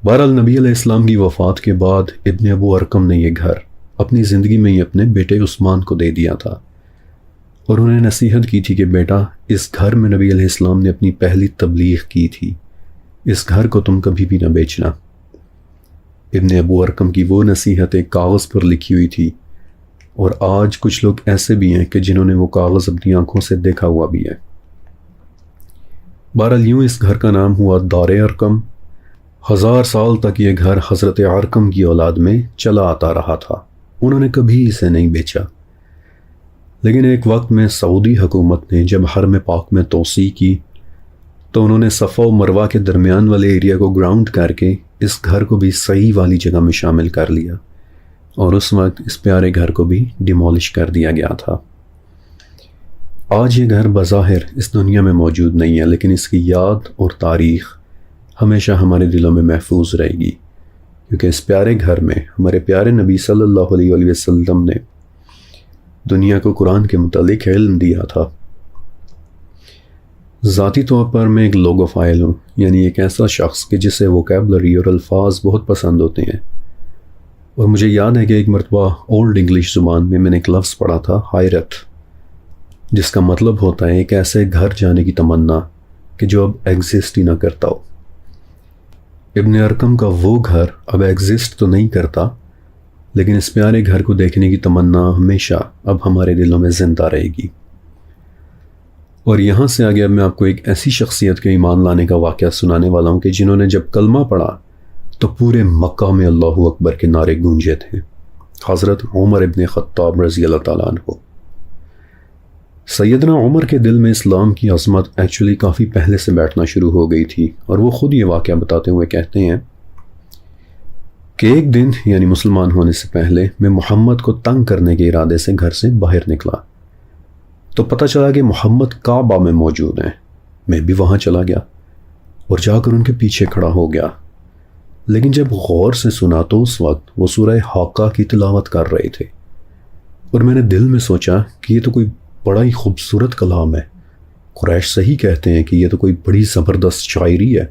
بہرحال نبی علیہ السلام کی وفات کے بعد ابن ابو ارقم نے یہ گھر اپنی زندگی میں ہی اپنے بیٹے عثمان کو دے دیا تھا، اور انہیں نصیحت کی تھی کہ بیٹا، اس گھر میں نبی علیہ السلام نے اپنی پہلی تبلیغ کی تھی، اس گھر کو تم کبھی بھی نہ بیچنا۔ ابن ابو ارقم کی وہ نصیحت ایک کاغذ پر لکھی ہوئی تھی، اور آج کچھ لوگ ایسے بھی ہیں کہ جنہوں نے وہ کاغذ اپنی آنکھوں سے دیکھا ہوا بھی ہے۔ بہرحال یوں اس گھر کا نام ہوا دار ارقم۔ 1000 سال تک یہ گھر حضرت ارقم کی اولاد میں چلا آتا رہا تھا، انہوں نے کبھی اسے نہیں بیچا۔ لیکن ایک وقت میں سعودی حکومت نے جب حرم پاک میں توسیع کی تو انہوں نے صفا و مروہ کے درمیان والے ایریا کو گراؤنڈ کر کے اس گھر کو بھی صحیح والی جگہ میں شامل کر لیا، اور اس وقت اس پیارے گھر کو بھی ڈیمولش کر دیا گیا تھا۔ آج یہ گھر بظاہر اس دنیا میں موجود نہیں ہے، لیکن اس کی یاد اور تاریخ ہمیشہ ہمارے دلوں میں محفوظ رہے گی، کیونکہ اس پیارے گھر میں ہمارے پیارے نبی صلی اللہ علیہ وسلم نے دنیا کو قرآن کے متعلق علم دیا تھا۔ ذاتی طور پر میں ایک لوگوفائل ہوں، یعنی ایک ایسا شخص کہ جسے ووکیبلری اور الفاظ بہت پسند ہوتے ہیں، اور مجھے یاد ہے کہ ایک مرتبہ اولڈ انگلش زبان میں نے ایک لفظ پڑھا تھا، حیرت، جس کا مطلب ہوتا ہے ایک ایسے گھر جانے کی تمنا کہ جو اب ایگزسٹ ہی نہ کرتا ہو۔ ابن ارقم کا وہ گھر اب ایگزسٹ تو نہیں کرتا، لیکن اس پیارے گھر کو دیکھنے کی تمنا ہمیشہ اب ہمارے دلوں میں زندہ رہے گی۔ اور یہاں سے آگے اب میں آپ کو ایک ایسی شخصیت کے ایمان لانے کا واقعہ سنانے والا ہوں کہ جنہوں نے جب کلمہ پڑھا تو پورے مکہ میں اللہ اکبر کے نعرے گونجے تھے، حضرت عمر ابن خطاب رضی اللہ تعالیٰ عنہ۔ سیدنا عمر کے دل میں اسلام کی عظمت ایکچولی کافی پہلے سے بیٹھنا شروع ہو گئی تھی، اور وہ خود یہ واقعہ بتاتے ہوئے کہتے ہیں کہ ایک دن یعنی مسلمان ہونے سے پہلے میں محمد کو تنگ کرنے کے ارادے سے گھر سے باہر نکلا، تو پتہ چلا کہ محمد کعبہ میں موجود ہیں۔ میں بھی وہاں چلا گیا اور جا کر ان کے پیچھے کھڑا ہو گیا، لیکن جب غور سے سنا تو اس وقت وہ سورہ حاقہ کی تلاوت کر رہے تھے، اور میں نے دل میں سوچا کہ یہ تو کوئی بڑا ہی خوبصورت کلام ہے، قریش صحیح کہتے ہیں کہ یہ تو کوئی بڑی زبردست شاعری ہے۔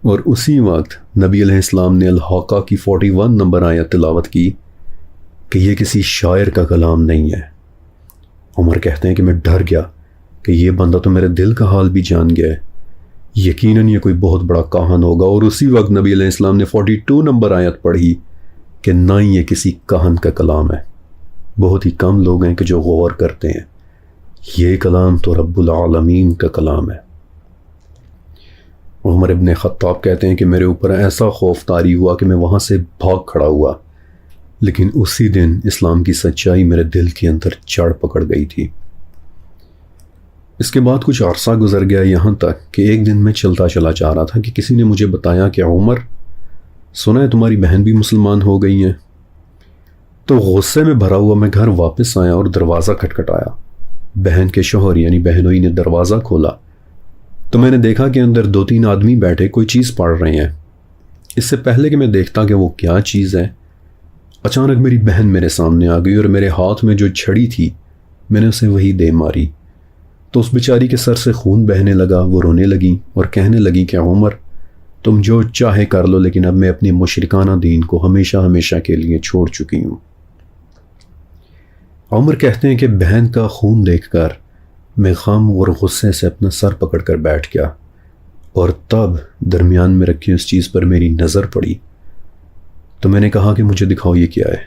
اور اسی وقت نبی علیہ السلام نے الحاقہ کی 41 نمبر آیت تلاوت کی کہ یہ کسی شاعر کا کلام نہیں ہے۔ عمر کہتے ہیں کہ میں ڈر گیا کہ یہ بندہ تو میرے دل کا حال بھی جان گیا ہے، یقیناً یہ کوئی بہت بڑا کاہن ہوگا۔ اور اسی وقت نبی علیہ السلام نے 42 نمبر آیت پڑھی کہ نہ ہی یہ کسی کاہن کا کلام ہے۔ بہت ہی کم لوگ ہیں کہ جو غور کرتے ہیں، یہ کلام تو رب العالمین کا کلام ہے۔ عمر ابن خطاب کہتے ہیں کہ میرے اوپر ایسا خوف طاری ہوا کہ میں وہاں سے بھاگ کھڑا ہوا، لیکن اسی دن اسلام کی سچائی میرے دل کے اندر جڑ پکڑ گئی تھی۔ اس کے بعد کچھ عرصہ گزر گیا، یہاں تک کہ ایک دن میں چلتا چلا جا رہا تھا کہ کسی نے مجھے بتایا کہ عمر، سنا ہے تمہاری بہن بھی مسلمان ہو گئی ہیں۔ تو غصے میں بھرا ہوا میں گھر واپس آیا اور دروازہ کھٹکھٹایا۔ بہن کے شوہر یعنی بہنوئی نے دروازہ کھولا تو میں نے دیکھا کہ اندر 2-3 آدمی بیٹھے کوئی چیز پڑھ رہے ہیں۔ اس سے پہلے کہ میں دیکھتا کہ وہ کیا چیز ہے، اچانک میری بہن میرے سامنے آ گئی اور میرے ہاتھ میں جو چھڑی تھی میں نے اسے وہی دے ماری تو اس بیچاری کے سر سے خون بہنے لگا۔ وہ رونے لگی اور کہنے لگی کہ عمر، تم جو چاہے کر لو، لیکن اب میں اپنے مشرکانہ دین کو ہمیشہ ہمیشہ کے لیے چھوڑ چکی ہوں۔ عمر کہتے ہیں کہ بہن کا خون دیکھ کر میں غم اور غصے سے اپنا سر پکڑ کر بیٹھ گیا، اور تب درمیان میں رکھی اس چیز پر میری نظر پڑی تو میں نے کہا کہ مجھے دکھاؤ یہ کیا ہے۔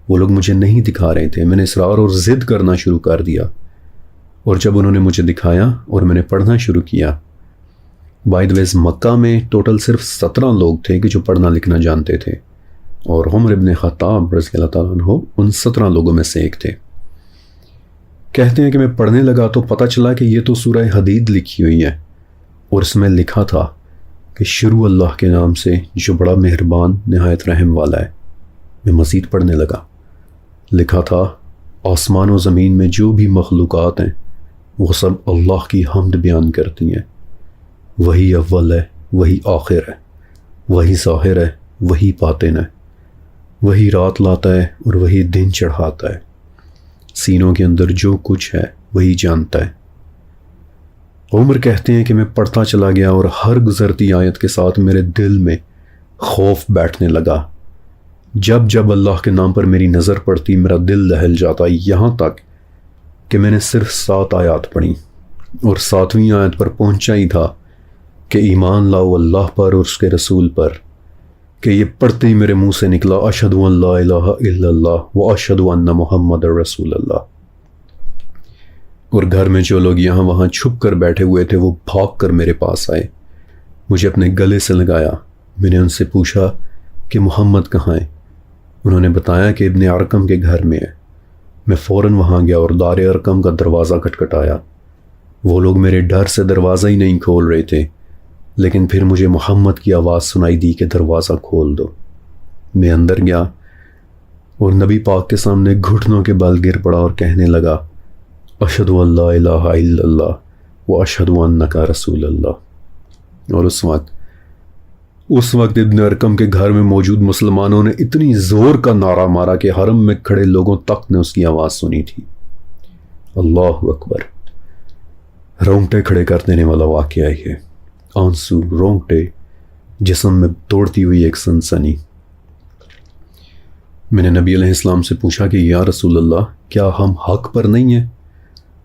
وہ لوگ مجھے نہیں دکھا رہے تھے، میں نے اصرار اور ضد کرنا شروع کر دیا، اور جب انہوں نے مجھے دکھایا اور میں نے پڑھنا شروع کیا، بائی دا ویز مکہ میں ٹوٹل صرف 17 لوگ تھے کہ جو پڑھنا لکھنا جانتے تھے، اور عمر ابن خطاب رضی اللہ تعالیٰ عنہ ان 17 لوگوں میں سے ایک تھے۔ کہتے ہیں کہ میں پڑھنے لگا تو پتہ چلا کہ یہ تو سورہ حدید لکھی ہوئی ہے، اور اس میں لکھا تھا کہ شروع اللہ کے نام سے جو بڑا مہربان نہایت رحم والا ہے۔ میں مزید پڑھنے لگا، لکھا تھا آسمان و زمین میں جو بھی مخلوقات ہیں وہ سب اللہ کی حمد بیان کرتی ہیں، وہی اول ہے، وہی آخر ہے، وہی ظاہر ہے، وہی باطن ہے، وہی رات لاتا ہے اور وہی دن چڑھاتا ہے، سینوں کے اندر جو کچھ ہے وہی جانتا ہے۔ عمر کہتے ہیں کہ میں پڑھتا چلا گیا اور ہر گزرتی آیت کے ساتھ میرے دل میں خوف بیٹھنے لگا۔ جب جب اللہ کے نام پر میری نظر پڑتی میرا دل دہل جاتا، یہاں تک کہ میں نے صرف 7 آیات پڑھی اور 7ویں آیت پر پہنچا ہی تھا کہ ایمان لاؤ اللہ پر اور اس کے رسول پر، کہ یہ پڑھتے ہی میرے منہ سے نکلا اشہد ان لا الہ الا اللہ و اشہد ان محمد رسول اللہ۔ اور گھر میں جو لوگ یہاں وہاں چھپ کر بیٹھے ہوئے تھے وہ بھاگ کر میرے پاس آئے، مجھے اپنے گلے سے لگایا۔ میں نے ان سے پوچھا کہ محمد کہاں ہے؟ انہوں نے بتایا کہ ابن ارقم کے گھر میں ہے۔ میں فوراً وہاں گیا اور دار ارقم کا دروازہ کھٹکھٹایا۔ وہ لوگ میرے ڈر سے دروازہ ہی نہیں کھول رہے تھے، لیکن پھر مجھے محمد کی آواز سنائی دی کہ دروازہ کھول دو۔ میں اندر گیا اور نبی پاک کے سامنے گھٹنوں کے بل گر پڑا اور کہنے لگا اشہد ان لا الہ الا اللہ و اشہد انک رسول اللہ۔ اور اس وقت ابن ارقم کے گھر میں موجود مسلمانوں نے اتنی زور کا نعرہ مارا کہ حرم میں کھڑے لوگوں تک نے اس کی آواز سنی تھی۔ اللہ اکبر! رونگٹے کھڑے کر دینے والا واقعہ ہے، آنسو، رونگٹے، جسم میں دوڑتی ہوئی ایک سنسنی۔ میں نے نبی علیہ السلام سے پوچھا کہ یا رسول اللہ، کیا ہم حق پر نہیں ہیں؟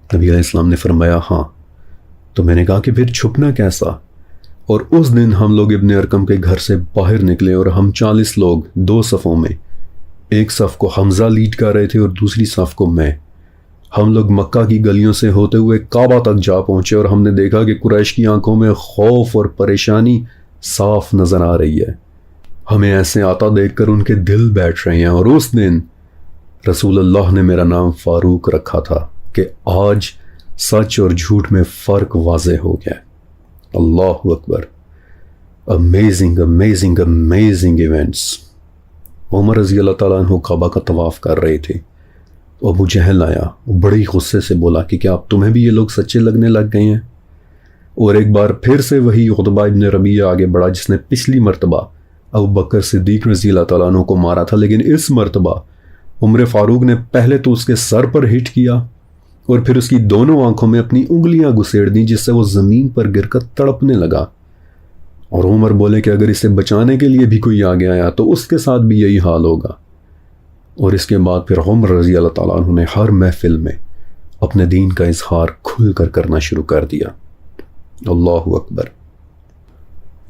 نبی علیہ السلام نے فرمایا ہاں۔ تو میں نے کہا کہ پھر چھپنا کیسا؟ اور اس دن ہم لوگ ابن ارقم کے گھر سے باہر نکلے اور ہم 40 لوگ 2 صفوں میں، ایک صف کو حمزہ لیڈ کر رہے تھے اور دوسری صف کو میں۔ ہم لوگ مکہ کی گلیوں سے ہوتے ہوئے کعبہ تک جا پہنچے اور ہم نے دیکھا کہ قریش کی آنکھوں میں خوف اور پریشانی صاف نظر آ رہی ہے۔ ہمیں ایسے آتا دیکھ کر ان کے دل بیٹھ رہے ہیں، اور اس دن رسول اللہ نے میرا نام فاروق رکھا تھا کہ آج سچ اور جھوٹ میں فرق واضح ہو گیا۔ اللہ اکبر! Amazing amazing amazing events. Umar رضی اللہ تعالیٰ عنہ کعبہ کا طواف کر رہے تھے، ابو جہل آیا، بڑے ہی غصے سے بولا کہ کیا اب تمہیں بھی یہ لوگ سچے لگنے لگ گئے ہیں؟ اور ایک بار پھر سے وہی عتبہ ابن ربیعہ آگے بڑھا جس نے پچھلی مرتبہ ابو بکر صدیق رضی اللہ تعالیٰ عنہ کو مارا تھا، لیکن اس مرتبہ عمر فاروق نے پہلے تو اس کے سر پر ہٹ کیا اور پھر اس کی دونوں آنکھوں میں اپنی انگلیاں گھسیڑ دیں، جس سے وہ زمین پر گر کر تڑپنے لگا۔ اور عمر بولے کہ اگر اسے بچانے کے لیے بھی کوئی آگے آیا تو اس کے ساتھ بھی یہی حال ہوگا۔ اور اس کے بعد پھر عمر رضی اللہ تعالیٰ عنہ نے ہر محفل میں اپنے دین کا اظہار کھل کر کرنا شروع کر دیا۔ اللہ اکبر۔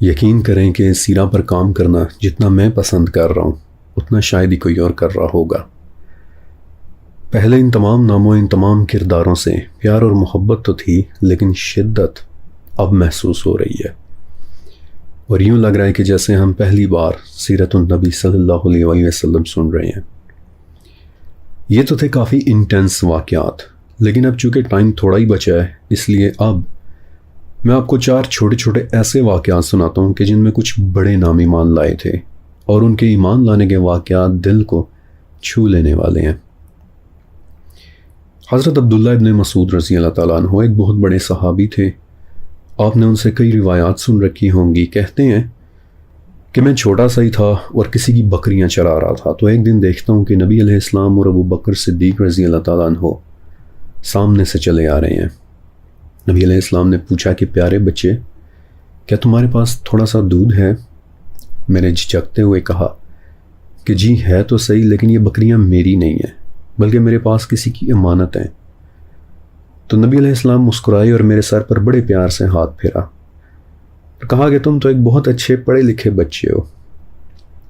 یقین کریں کہ اس سیرہ پر کام کرنا جتنا میں پسند کر رہا ہوں اتنا شاید ہی کوئی اور کر رہا ہوگا۔ پہلے ان تمام ناموں، ان تمام کرداروں سے پیار اور محبت تو تھی، لیکن شدت اب محسوس ہو رہی ہے، اور یوں لگ رہا ہے کہ جیسے ہم پہلی بار سیرت النبی صلی اللہ علیہ وآلہ وسلم سن رہے ہیں۔ یہ تو تھے کافی انٹینس واقعات، لیکن اب چونکہ ٹائم تھوڑا ہی بچا ہے، اس لیے اب میں آپ کو 4 چھوٹے چھوٹے ایسے واقعات سناتا ہوں کہ جن میں کچھ بڑے نام ایمان لائے تھے، اور ان کے ایمان لانے کے واقعات دل کو چھو لینے والے ہیں۔ حضرت عبداللہ ابن مسعود رضی اللہ تعالیٰ عنہ ایک بہت بڑے صحابی تھے۔ آپ نے ان سے کئی روایات سن رکھی ہوں گی۔ کہتے ہیں کہ میں چھوٹا سا ہی تھا اور کسی کی بکریاں چرا رہا تھا، تو ایک دن دیکھتا ہوں کہ نبی علیہ السلام اور ابو بکر صدیق رضی اللہ تعالیٰ عنہ سامنے سے چلے آ رہے ہیں۔ نبی علیہ السلام نے پوچھا کہ پیارے بچے، کیا تمہارے پاس تھوڑا سا دودھ ہے؟ میں نے جھجکتے ہوئے کہا کہ جی ہے تو صحیح، لیکن یہ بکریاں میری نہیں ہیں، بلکہ میرے پاس کسی کی امانت ہیں۔ تو نبی علیہ السلام مسکرائے اور میرے سر پر بڑے پیار سے ہاتھ پھیرا اور کہا کہ تم تو ایک بہت اچھے پڑھے لکھے بچے ہو،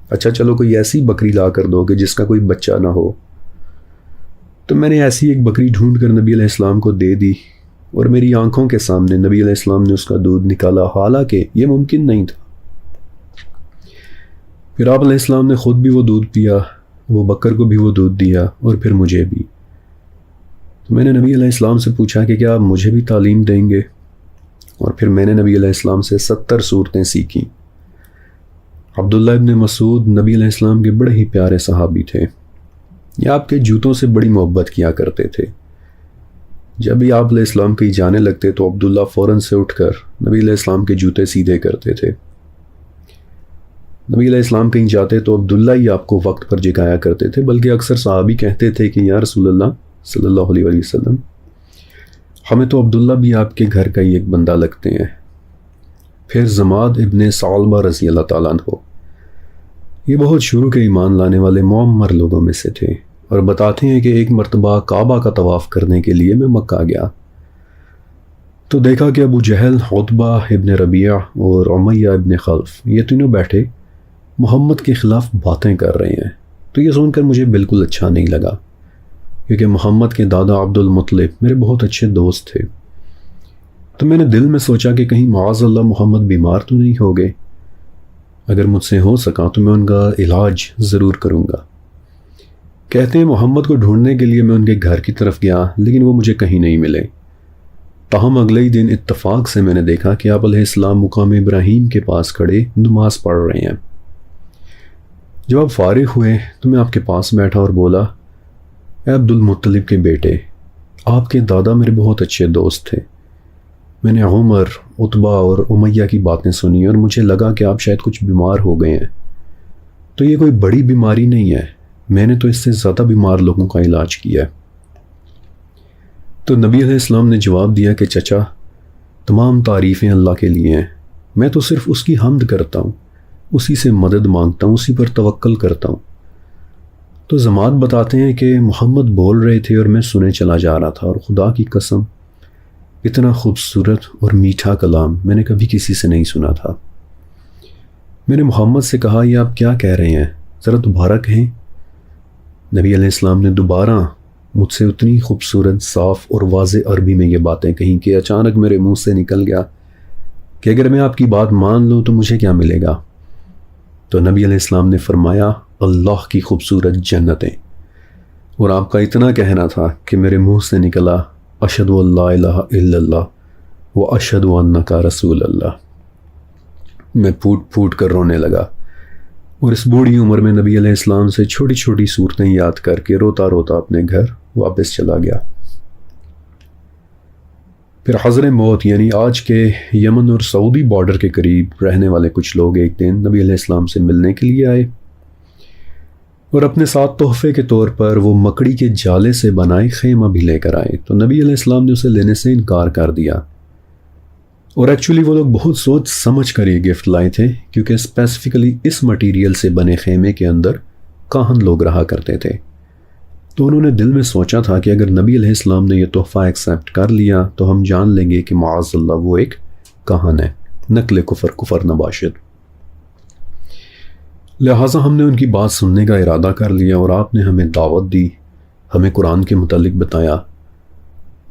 اچھا چلو کوئی ایسی بکری لا کر دو کہ جس کا کوئی بچہ نہ ہو۔ تو میں نے ایسی ایک بکری ڈھونڈ کر نبی علیہ السلام کو دے دی، اور میری آنکھوں کے سامنے نبی علیہ السلام نے اس کا دودھ نکالا، حالانکہ یہ ممکن نہیں تھا۔ پھر آپ علیہ السلام نے خود بھی وہ دودھ پیا، وہ بکر کو بھی وہ دودھ دیا، اور پھر مجھے بھی۔ تو میں نے نبی علیہ السلام سے پوچھا کہ کیا آپ مجھے بھی تعلیم دیں گے؟ اور پھر میں نے نبی علیہ السلام سے 70 صورتیں سیکھیں۔ عبداللہ ابن مسعود نبی علیہ السلام کے بڑے ہی پیارے صحابی تھے۔ یہ آپ کے جوتوں سے بڑی محبت کیا کرتے تھے۔ جب بھی آپ علیہ السلام کہیں جانے لگتے تو عبداللہ فوراً سے اٹھ کر نبی علیہ السلام کے جوتے سیدھے کرتے تھے۔ نبی علیہ السلام کہیں جاتے تو عبداللہ ہی آپ کو وقت پر جگایا کرتے تھے، بلکہ اکثر صحابی کہتے تھے کہ یا رسول اللہ صلی اللہ علیہ وآلہ وسلم، ہمیں تو عبداللہ بھی آپ کے گھر کا ہی ایک بندہ لگتے ہیں۔ پھر زماد ابن ثعلبہ رضی اللہ تعالیٰ عنہ، یہ بہت شروع کے ایمان لانے والے معمر لوگوں میں سے تھے، اور بتاتے ہیں کہ ایک مرتبہ کعبہ کا طواف کرنے کے لیے میں مکہ گیا تو دیکھا کہ ابو جہل، عتبہ ابن ربیعہ اور امیہ ابن خلف یہ تینوں بیٹھے محمد کے خلاف باتیں کر رہے ہیں۔ تو یہ سن کر مجھے بالکل اچھا نہیں لگا، کیونکہ محمد کے دادا عبد المطلب میرے بہت اچھے دوست تھے۔ تو میں نے دل میں سوچا کہ کہیں معاذ اللہ محمد بیمار تو نہیں ہو گئے، اگر مجھ سے ہو سکا تو میں ان کا علاج ضرور کروں گا۔ کہتے ہیں محمد کو ڈھونڈنے کے لیے میں ان کے گھر کی طرف گیا، لیکن وہ مجھے کہیں نہیں ملے۔ تاہم اگلے ہی دن اتفاق سے میں نے دیکھا کہ آپ علیہ السلام مقام ابراہیم کے پاس کھڑے نماز پڑھ رہے ہیں۔ جب آپ فارغ ہوئے تو میں آپ کے پاس بیٹھا اور بولا، اے عبد المطلب کے بیٹے، آپ کے دادا میرے بہت اچھے دوست تھے۔ میں نے عمر، عتبہ اور امیہ کی باتیں سنی اور مجھے لگا کہ آپ شاید کچھ بیمار ہو گئے ہیں۔ تو یہ کوئی بڑی بیماری نہیں ہے، میں نے تو اس سے زیادہ بیمار لوگوں کا علاج کیا ہے۔ تو نبی علیہ السلام نے جواب دیا کہ چچا، تمام تعریفیں اللہ کے لیے ہیں، میں تو صرف اس کی حمد کرتا ہوں، اسی سے مدد مانگتا ہوں، اسی پر توکل کرتا ہوں۔ تو زماد بتاتے ہیں کہ محمد بول رہے تھے اور میں سنے چلا جا رہا تھا، اور خدا کی قسم اتنا خوبصورت اور میٹھا کلام میں نے کبھی کسی سے نہیں سنا تھا۔ میں نے محمد سے کہا، یہ آپ کیا کہہ رہے ہیں، ذرا دوبارہ کہیں۔ نبی علیہ السلام نے دوبارہ مجھ سے اتنی خوبصورت، صاف اور واضح عربی میں یہ باتیں کہیں کہ اچانک میرے منہ سے نکل گیا کہ اگر میں آپ کی بات مان لوں تو مجھے کیا ملے گا؟ تو نبی علیہ السلام نے فرمایا، اللہ کی خوبصورت جنتیں۔ اور آپ کا اتنا کہنا تھا کہ میرے منہ سے نکلا، اشہد ان لا الہ الا اللہ و اشہد انک رسول اللہ۔ میں پھوٹ پھوٹ کر رونے لگا، اور اس بوڑھی عمر میں نبی علیہ السلام سے چھوٹی چھوٹی صورتیں یاد کر کے روتا روتا اپنے گھر واپس چلا گیا۔ پھر حضر موت یعنی آج کے یمن اور سعودی بارڈر کے قریب رہنے والے کچھ لوگ ایک دن نبی علیہ السلام سے ملنے کے لیے آئے اور اپنے ساتھ تحفے کے طور پر وہ مکڑی کے جالے سے بنائے خیمہ بھی لے کر آئے، تو نبی علیہ السلام نے اسے لینے سے انکار کر دیا۔ اور ایکچولی وہ لوگ بہت سوچ سمجھ کر یہ گفٹ لائے تھے، کیونکہ اسپیسیفکلی اس مٹیریل سے بنے خیمے کے اندر کاہن لوگ رہا کرتے تھے۔ تو انہوں نے دل میں سوچا تھا کہ اگر نبی علیہ السلام نے یہ تحفہ ایکسیپٹ کر لیا تو ہم جان لیں گے کہ معاذ اللہ وہ ایک کاہن ہے، نقل کفر نباشد۔ لہٰذا ہم نے ان کی بات سننے کا ارادہ کر لیا اور آپ نے ہمیں دعوت دی، ہمیں قرآن کے متعلق بتایا۔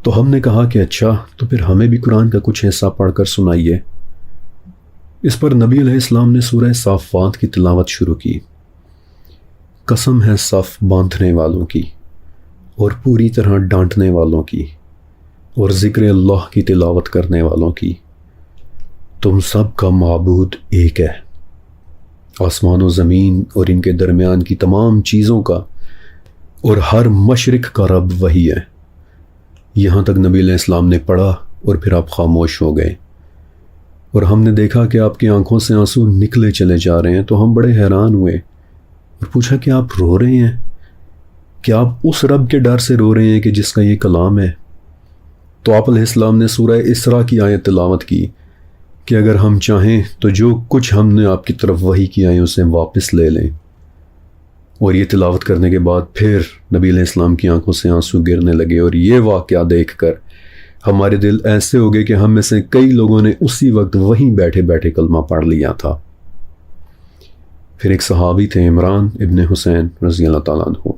تو ہم نے کہا کہ اچھا، تو پھر ہمیں بھی قرآن کا کچھ حصہ پڑھ کر سنائیے۔ اس پر نبی علیہ السلام نے سورہ صافات کی تلاوت شروع کی۔ قسم ہے صف باندھنے والوں کی اور پوری طرح ڈانٹنے والوں کی اور ذکر اللہ کی تلاوت کرنے والوں کی، تم سب کا معبود ایک ہے، آسمان و زمین اور ان کے درمیان کی تمام چیزوں کا اور ہر مشرق کا رب وہی ہے۔ یہاں تک نبی علیہ السلام نے پڑھا اور پھر آپ خاموش ہو گئے، اور ہم نے دیکھا کہ آپ کی آنکھوں سے آنسو نکلے چلے جا رہے ہیں، تو ہم بڑے حیران ہوئے اور پوچھا کہ آپ رو رہے ہیں؟ کیا آپ اس رب کے ڈر سے رو رہے ہیں کہ جس کا یہ کلام ہے؟ تو آپ علیہ السلام نے سورہ اسراء کی آیت تلاوت کی کہ اگر ہم چاہیں تو جو کچھ ہم نے آپ کی طرف وحی کیا ہے اسے واپس لے لیں۔ اور یہ تلاوت کرنے کے بعد پھر نبی علیہ السلام کی آنکھوں سے آنسو گرنے لگے، اور یہ واقعہ دیکھ کر ہمارے دل ایسے ہو گئے کہ ہم میں سے کئی لوگوں نے اسی وقت وہیں بیٹھے بیٹھے کلمہ پڑھ لیا تھا۔ پھر ایک صحابی تھے عمران ابن حسین رضی اللہ تعالیٰ عنہ،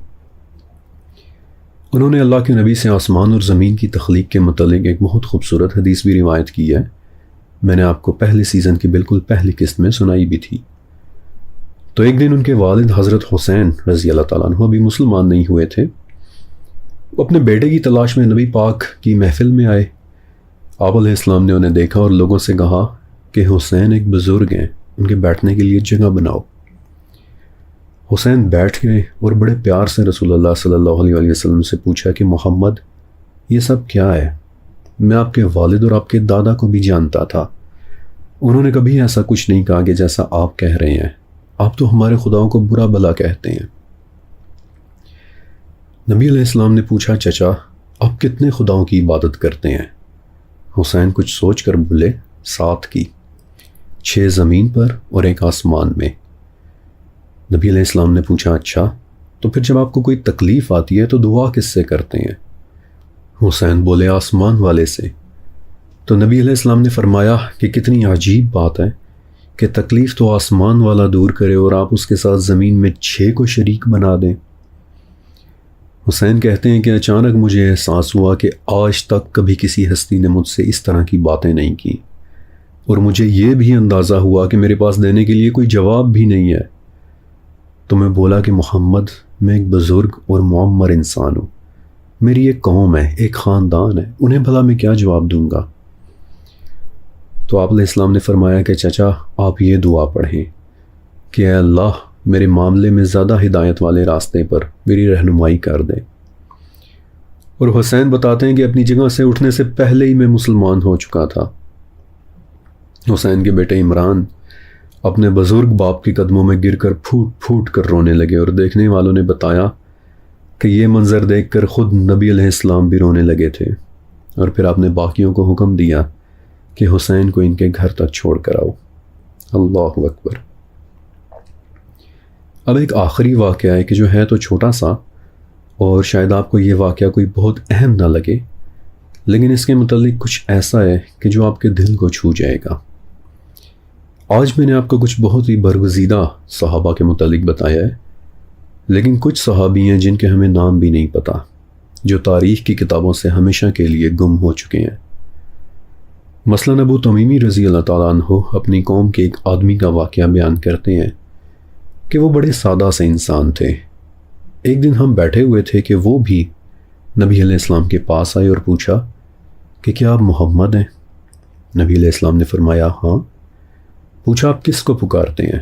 انہوں نے اللہ کے نبی سے آسمان اور زمین کی تخلیق کے متعلق ایک بہت خوبصورت حدیث بھی روایت کی ہے۔ میں نے آپ کو پہلے سیزن کی بالکل پہلی قسط میں سنائی بھی تھی۔ تو ایک دن ان کے والد حضرت حسین رضی اللہ تعالیٰ عنہ ابھی مسلمان نہیں ہوئے تھے، وہ اپنے بیٹے کی تلاش میں نبی پاک کی محفل میں آئے۔ آپ علیہ السلام نے انہیں دیکھا اور لوگوں سے کہا کہ حسین ایک بزرگ ہیں، ان کے بیٹھنے کے لیے جگہ بناؤ۔ حسین بیٹھ گئے اور بڑے پیار سے رسول اللہ صلی اللہ علیہ وآلہ وسلم سے پوچھا کہ محمد یہ سب کیا ہے؟ میں آپ کے والد اور آپ کے دادا کو بھی جانتا تھا، انہوں نے کبھی ایسا کچھ نہیں کہا کہ جیسا آپ کہہ رہے ہیں، آپ تو ہمارے خداؤں کو برا بھلا کہتے ہیں۔ نبی علیہ السلام نے پوچھا چچا آپ کتنے خداؤں کی عبادت کرتے ہیں؟ حسین کچھ سوچ کر بولے 7 کی، 6 زمین پر اور 1 آسمان میں۔ نبی علیہ السلام نے پوچھا اچھا، تو پھر جب آپ کو کوئی تکلیف آتی ہے تو دعا کس سے کرتے ہیں؟ حسین بولے آسمان والے سے۔ تو نبی علیہ السلام نے فرمایا کہ کتنی عجیب بات ہے کہ تکلیف تو آسمان والا دور کرے اور آپ اس کے ساتھ زمین میں 6 کو شریک بنا دیں۔ حسین کہتے ہیں کہ اچانک مجھے احساس ہوا کہ آج تک کبھی کسی ہستی نے مجھ سے اس طرح کی باتیں نہیں کی، اور مجھے یہ بھی اندازہ ہوا کہ میرے پاس دینے کے لیے کوئی جواب بھی نہیں ہے۔ تو میں بولا کہ محمد میں ایک بزرگ اور معمر انسان ہوں، میری ایک قوم ہے، ایک خاندان ہے، انہیں بھلا میں کیا جواب دوں گا؟ تو آپ علیہ السلام نے فرمایا کہ چچا آپ یہ دعا پڑھیں کہ اے اللہ میرے معاملے میں زیادہ ہدایت والے راستے پر میری رہنمائی کر دے۔ اور حسین بتاتے ہیں کہ اپنی جگہ سے اٹھنے سے پہلے ہی میں مسلمان ہو چکا تھا۔ حسین کے بیٹے عمران اپنے بزرگ باپ کے قدموں میں گر کر پھوٹ پھوٹ کر رونے لگے، اور دیکھنے والوں نے بتایا کہ یہ منظر دیکھ کر خود نبی علیہ السلام بھی رونے لگے تھے، اور پھر آپ نے باقیوں کو حکم دیا کہ حسین کو ان کے گھر تک چھوڑ کر آؤ۔ اللہ اکبر۔ اب ایک آخری واقعہ ہے کہ جو ہے تو چھوٹا سا، اور شاید آپ کو یہ واقعہ کوئی بہت اہم نہ لگے، لیکن اس کے متعلق کچھ ایسا ہے کہ جو آپ کے دل کو چھو جائے گا۔ آج میں نے آپ کو کچھ بہت ہی برگزیدہ صحابہ کے متعلق بتایا ہے، لیکن کچھ صحابی ہیں جن کے ہمیں نام بھی نہیں پتہ، جو تاریخ کی کتابوں سے ہمیشہ کے لیے گم ہو چکے ہیں۔ مثلاً ابو تمیمی رضی اللہ تعالیٰ عنہ اپنی قوم کے ایک آدمی کا واقعہ بیان کرتے ہیں کہ وہ بڑے سادہ سے انسان تھے۔ ایک دن ہم بیٹھے ہوئے تھے کہ وہ بھی نبی علیہ السلام کے پاس آئے اور پوچھا کہ کیا آپ محمد ہیں؟ نبی علیہ السلام نے فرمایا ہاں۔ پوچھا آپ کس کو پکارتے ہیں؟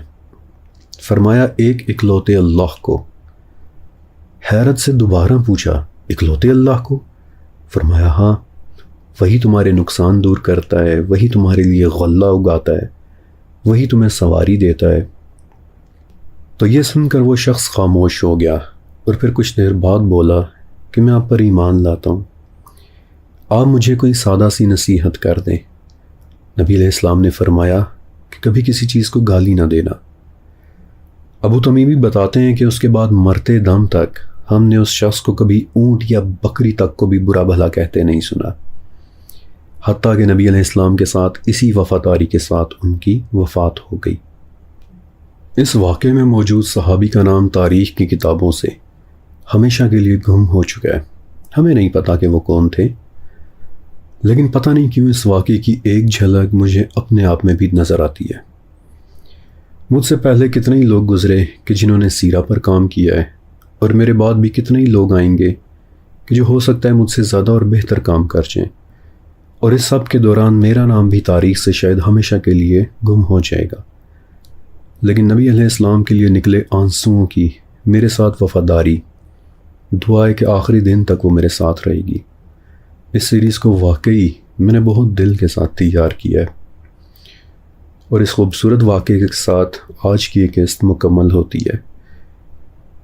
فرمایا ایک اکلوتے اللہ کو۔ حیرت سے دوبارہ پوچھا اکلوتے اللہ کو؟ فرمایا ہاں، وہی تمہارے نقصان دور کرتا ہے، وہی تمہارے لیے غلہ اگاتا ہے، وہی تمہیں سواری دیتا ہے۔ تو یہ سن کر وہ شخص خاموش ہو گیا اور پھر کچھ دیر بعد بولا کہ میں آپ پر ایمان لاتا ہوں، آپ مجھے کوئی سادہ سی نصیحت کر دیں۔ نبی علیہ السلام نے فرمایا کہ کبھی کسی چیز کو گالی نہ دینا۔ ابو تمیمی بتاتے ہیں کہ اس کے بعد مرتے دم تک ہم نے اس شخص کو کبھی اونٹ یا بکری تک کو بھی برا بھلا کہتے نہیں سنا، حتیٰ کہ نبی علیہ السلام کے ساتھ اسی وفاداری کے ساتھ ان کی وفات ہو گئی۔ اس واقعے میں موجود صحابی کا نام تاریخ کی کتابوں سے ہمیشہ کے لیے گم ہو چکا ہے، ہمیں نہیں پتا کہ وہ کون تھے، لیکن پتہ نہیں کیوں اس واقعے کی ایک جھلک مجھے اپنے آپ میں بھی نظر آتی ہے۔ مجھ سے پہلے کتنے ہی لوگ گزرے کہ جنہوں نے سیرہ پر کام کیا ہے، اور میرے بعد بھی کتنے ہی لوگ آئیں گے کہ جو ہو سکتا ہے مجھ سے زیادہ اور بہتر کام کر جائیں، اور اس سب کے دوران میرا نام بھی تاریخ سے شاید ہمیشہ کے لیے گم ہو جائے گا۔ لیکن نبی علیہ السلام کے لیے نکلے آنسوؤں کی میرے ساتھ وفاداری، دعا ہے کہ آخری دن تک وہ میرے ساتھ رہے گی۔ اس سیریز کو واقعی میں نے بہت دل کے ساتھ تیار کیا ہے، اور اس خوبصورت واقعے کے ساتھ آج کی ایک قسط مکمل ہوتی ہے۔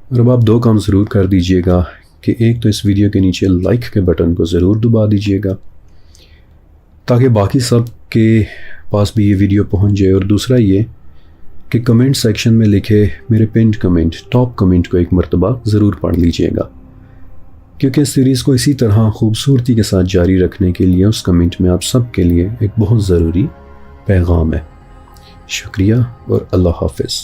اور اب آپ دو کام ضرور کر دیجئے گا کہ ایک تو اس ویڈیو کے نیچے لائک کے بٹن کو ضرور دبا دیجئے گا تاکہ باقی سب کے پاس بھی یہ ویڈیو پہنچ جائے، اور دوسرا یہ کہ کمنٹ سیکشن میں لکھے میرے پنڈ کمنٹ، ٹاپ کمنٹ کو ایک مرتبہ ضرور پڑھ لیجئے گا، کیونکہ اس سیریز کو اسی طرح خوبصورتی کے ساتھ جاری رکھنے کے لیے اس کمنٹ میں آپ سب کے لیے ایک بہت ضروری پیغام ہے۔ شکریہ اور اللہ حافظ۔